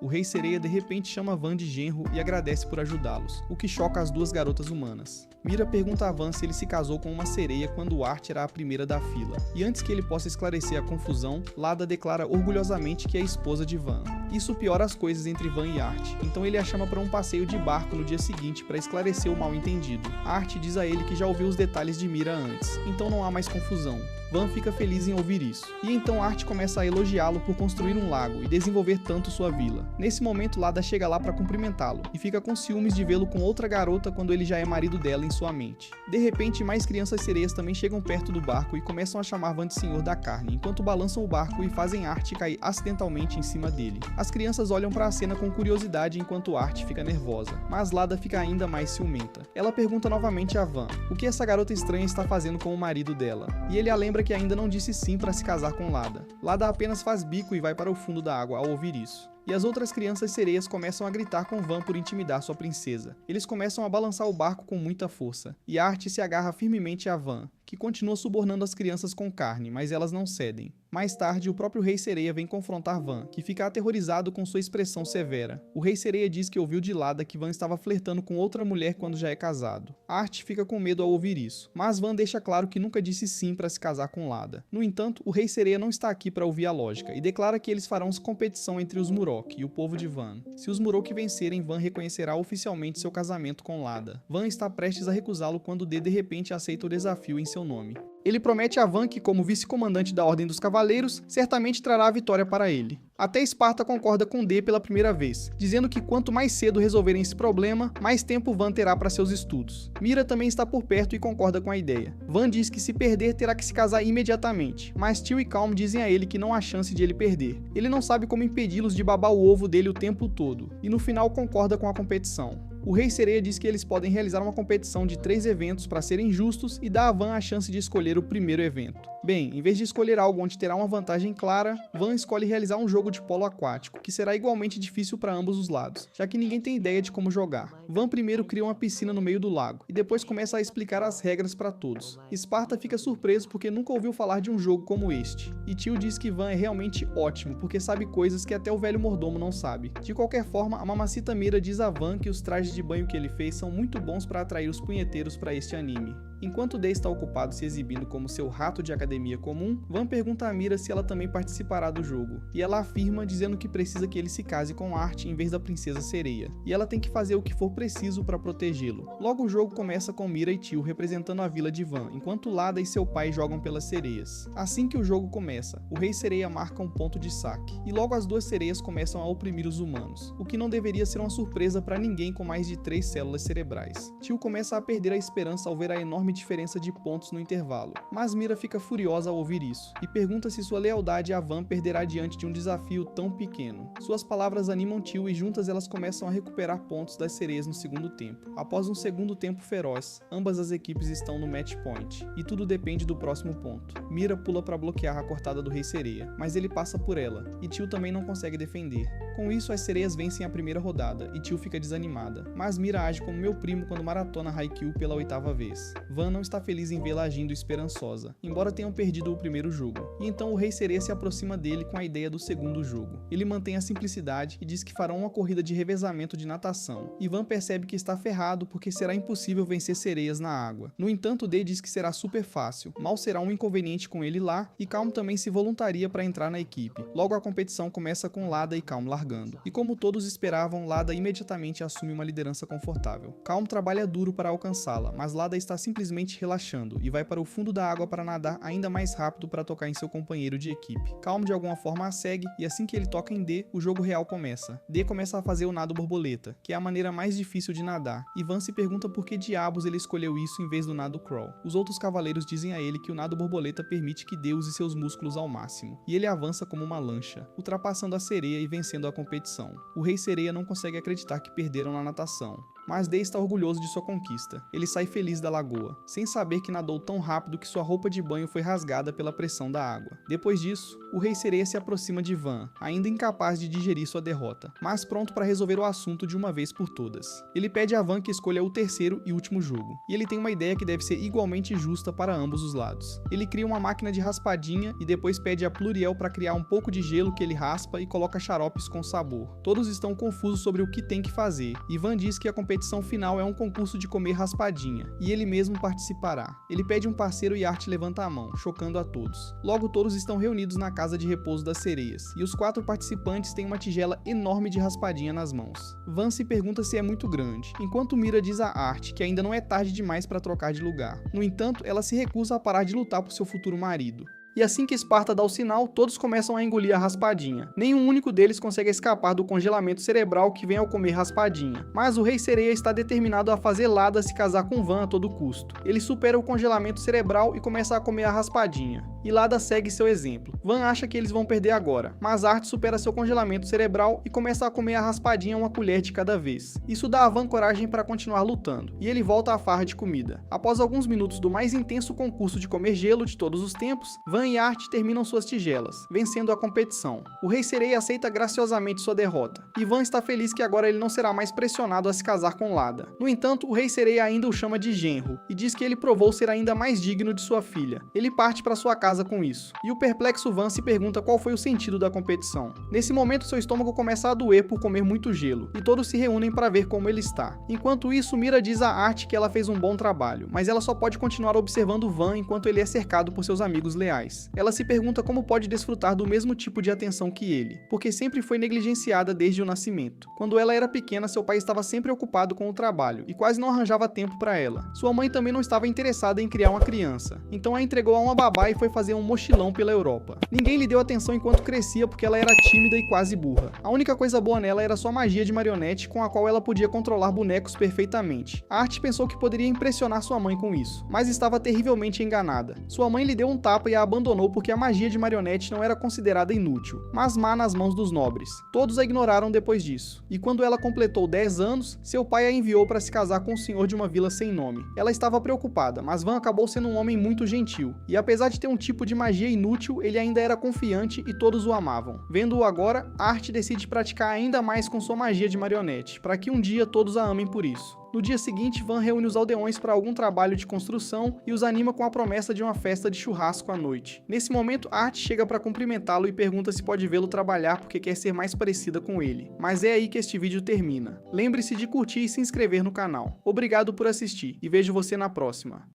O Rei Sereia de repente chama Van de genro e agradece por ajudá-los, o que choca as duas garotas humanas. Mira pergunta a Van se ele se casou com uma sereia quando Art era a primeira da fila, e antes que ele possa esclarecer a confusão, Lada declara orgulhosamente que é a esposa de Van. Isso piora as coisas entre Van e Art, então ele a chama para um passeio de barco no dia seguinte para esclarecer o mal-entendido. Art diz a ele que já ouviu os detalhes de Mira antes, então não há mais confusão. Van fica feliz em ouvir isso, e então Art começa a elogiá-lo por construir um lago e desenvolver tanto sua vila. Nesse momento, Lada chega lá para cumprimentá-lo, e fica com ciúmes de vê-lo com outra garota quando ele já é marido dela em sua mente. De repente, mais crianças sereias também chegam perto do barco e começam a chamar Van de Senhor da Carne, enquanto balançam o barco e fazem Art cair acidentalmente em cima dele. As crianças olham para a cena com curiosidade enquanto Art fica nervosa, mas Lada fica ainda mais ciumenta. Ela pergunta novamente a Van o que essa garota estranha está fazendo com o marido dela, e ele a lembra que ainda não disse sim para se casar com Lada. Lada apenas faz bico e vai para o fundo da água ao ouvir isso. E as outras crianças sereias começam a gritar com Van por intimidar sua princesa. Eles começam a balançar o barco com muita força, e Art se agarra firmemente a Van, que continua subornando as crianças com carne, mas elas não cedem. Mais tarde, o próprio Rei Sereia vem confrontar Van, que fica aterrorizado com sua expressão severa. O Rei Sereia diz que ouviu de Lada que Van estava flertando com outra mulher quando já é casado. Art fica com medo ao ouvir isso, mas Van deixa claro que nunca disse sim para se casar com Lada. No entanto, o Rei Sereia não está aqui para ouvir a lógica, e declara que eles farão competição entre os Murok e o povo de Van. Se os Murok vencerem, Van reconhecerá oficialmente seu casamento com Lada. Van está prestes a recusá-lo quando D de repente aceita o desafio em seu nome. Ele promete a Van que, como vice-comandante da Ordem dos Cavaleiros, certamente trará a vitória para ele. Até Esparta concorda com D pela primeira vez, dizendo que quanto mais cedo resolverem esse problema, mais tempo Van terá para seus estudos. Mira também está por perto e concorda com a ideia. Van diz que se perder terá que se casar imediatamente, mas Teal e Calm dizem a ele que não há chance de ele perder. Ele não sabe como impedi-los de babar o ovo dele o tempo todo, e no final concorda com a competição. O Rei Sereia diz que eles podem realizar uma competição de 3 eventos para serem justos e dá a Van a chance de escolher o primeiro evento. Bem, em vez de escolher algo onde terá uma vantagem clara, Van escolhe realizar um jogo de polo aquático, que será igualmente difícil para ambos os lados, já que ninguém tem ideia de como jogar. Van primeiro cria uma piscina no meio do lago, e depois começa a explicar as regras para todos. Esparta fica surpreso porque nunca ouviu falar de um jogo como este, e Teal diz que Van é realmente ótimo, porque sabe coisas que até o velho mordomo não sabe. De qualquer forma, a mamacita Mira diz a Van que os trajes de banho que ele fez são muito bons para atrair os punheteiros para este anime. Enquanto Dei está ocupado se exibindo como seu rato de academia comum, Van pergunta a Mira se ela também participará do jogo, e ela afirma dizendo que precisa que ele se case com Art em vez da princesa sereia, e ela tem que fazer o que for preciso para protegê-lo. Logo o jogo começa com Mira e Teal representando a vila de Van, enquanto Lada e seu pai jogam pelas sereias. Assim que o jogo começa, o Rei Sereia marca um ponto de saque, e logo as duas sereias começam a oprimir os humanos, o que não deveria ser uma surpresa para ninguém com mais de 3 células cerebrais. Teal começa a perder a esperança ao ver a enorme diferença de pontos no intervalo, mas Mira fica furiosa ao ouvir isso, e pergunta se sua lealdade a Van perderá diante de um desafio tão pequeno. Suas palavras animam Teal e juntas elas começam a recuperar pontos das sereias no segundo tempo. Após um segundo tempo feroz, ambas as equipes estão no match point, e tudo depende do próximo ponto. Mira pula para bloquear a cortada do Rei Sereia, mas ele passa por ela, e Teal também não consegue defender. Com isso, as sereias vencem a primeira rodada, e Teal fica desanimada, mas Mira age como meu primo quando maratona Haikyuu pela 8ª vez. Van não está feliz em vê-la agindo esperançosa, embora tenham perdido o primeiro jogo, e então o Rei Sereia se aproxima dele com a ideia do segundo jogo. Ele mantém a simplicidade e diz que farão uma corrida de revezamento de natação, e Van percebe que está ferrado porque será impossível vencer sereias na água. No entanto, Dei diz que será super fácil, mal será um inconveniente com ele lá, e Calm também se voluntaria para entrar na equipe. Logo a competição começa com Lada e Calm largando, e como todos esperavam, Lada imediatamente assume uma liderança confortável. Calm trabalha duro para alcançá-la, mas Lada está simplesmente relaxando e vai para o fundo da água para nadar ainda mais rápido para tocar em seu companheiro de equipe. Calm de alguma forma a segue, e assim que ele toca em D, o jogo real começa. D começa a fazer o nado borboleta, que é a maneira mais difícil de nadar, e Van se pergunta por que diabos ele escolheu isso em vez do nado crawl. Os outros cavaleiros dizem a ele que o nado borboleta permite que D use seus músculos ao máximo, e ele avança como uma lancha, ultrapassando a sereia e vencendo a competição. O Rei Sereia não consegue acreditar que perderam na natação. mas Dee está orgulhoso de sua conquista. Ele sai feliz da lagoa, sem saber que nadou tão rápido que sua roupa de banho foi rasgada pela pressão da água. Depois disso, o Rei Sereia se aproxima de Van, ainda incapaz de digerir sua derrota, mas pronto para resolver o assunto de uma vez por todas. Ele pede a Van que escolha o terceiro e último jogo, e ele tem uma ideia que deve ser igualmente justa para ambos os lados. Ele cria uma máquina de raspadinha e depois pede a Pluriel para criar um pouco de gelo que ele raspa e coloca xaropes com sabor. Todos estão confusos sobre o que tem que fazer, e Van diz que a competição final é um concurso de comer raspadinha, e ele mesmo participará. Ele pede um parceiro e Art levanta a mão, chocando a todos. Logo todos estão reunidos na casa de repouso das sereias, e os 4 participantes têm uma tigela enorme de raspadinha nas mãos. Van se pergunta se é muito grande, enquanto Mira diz a Art que ainda não é tarde demais para trocar de lugar. No entanto, ela se recusa a parar de lutar por seu futuro marido. E assim que Esparta dá o sinal, todos começam a engolir a raspadinha. Nenhum único deles consegue escapar do congelamento cerebral que vem ao comer raspadinha. Mas o Rei Sereia está determinado a fazer Lada se casar com Van a todo custo. Ele supera o congelamento cerebral e começa a comer a raspadinha. E Lada segue seu exemplo. Van acha que eles vão perder agora, mas Art supera seu congelamento cerebral e começa a comer a raspadinha uma colher de cada vez. Isso dá a Van coragem para continuar lutando, e ele volta à farra de comida. Após alguns minutos do mais intenso concurso de comer gelo de todos os tempos, Van e Art terminam suas tigelas, vencendo a competição. O Rei Sereia aceita graciosamente sua derrota, e Van está feliz que agora ele não será mais pressionado a se casar com Lada. No entanto, o Rei Sereia ainda o chama de genro, e diz que ele provou ser ainda mais digno de sua filha. Ele parte para sua casa com isso, e o perplexo Van se pergunta qual foi o sentido da competição. Nesse momento, seu estômago começa a doer por comer muito gelo, e todos se reúnem para ver como ele está. Enquanto isso, Mira diz a Art que ela fez um bom trabalho, mas ela só pode continuar observando Van enquanto ele é cercado por seus amigos leais. Ela se pergunta como pode desfrutar do mesmo tipo de atenção que ele, porque sempre foi negligenciada desde o nascimento. Quando ela era pequena, seu pai estava sempre ocupado com o trabalho e quase não arranjava tempo para ela. Sua mãe também não estava interessada em criar uma criança, então a entregou a uma babá e foi fazer um mochilão pela Europa. Ninguém lhe deu atenção enquanto crescia porque ela era tímida e quase burra. A única coisa boa nela era sua magia de marionete, com a qual ela podia controlar bonecos perfeitamente. A Art pensou que poderia impressionar sua mãe com isso, mas estava terrivelmente enganada. Sua mãe lhe deu um tapa e a abandonou porque a magia de marionete não era considerada inútil, mas má nas mãos dos nobres. Todos a ignoraram depois disso, e quando ela completou 10 anos, seu pai a enviou para se casar com um senhor de uma vila sem nome. Ela estava preocupada, mas Van acabou sendo um homem muito gentil, e apesar de ter um tipo de magia inútil, ele ainda era confiante e todos o amavam. Vendo-o agora, Art decide praticar ainda mais com sua magia de marionete, para que um dia todos a amem por isso. No dia seguinte, Van reúne os aldeões para algum trabalho de construção e os anima com a promessa de uma festa de churrasco à noite. Nesse momento, Art chega para cumprimentá-lo e pergunta se pode vê-lo trabalhar porque quer ser mais parecida com ele. Mas é aí que este vídeo termina. Lembre-se de curtir e se inscrever no canal. Obrigado por assistir e vejo você na próxima.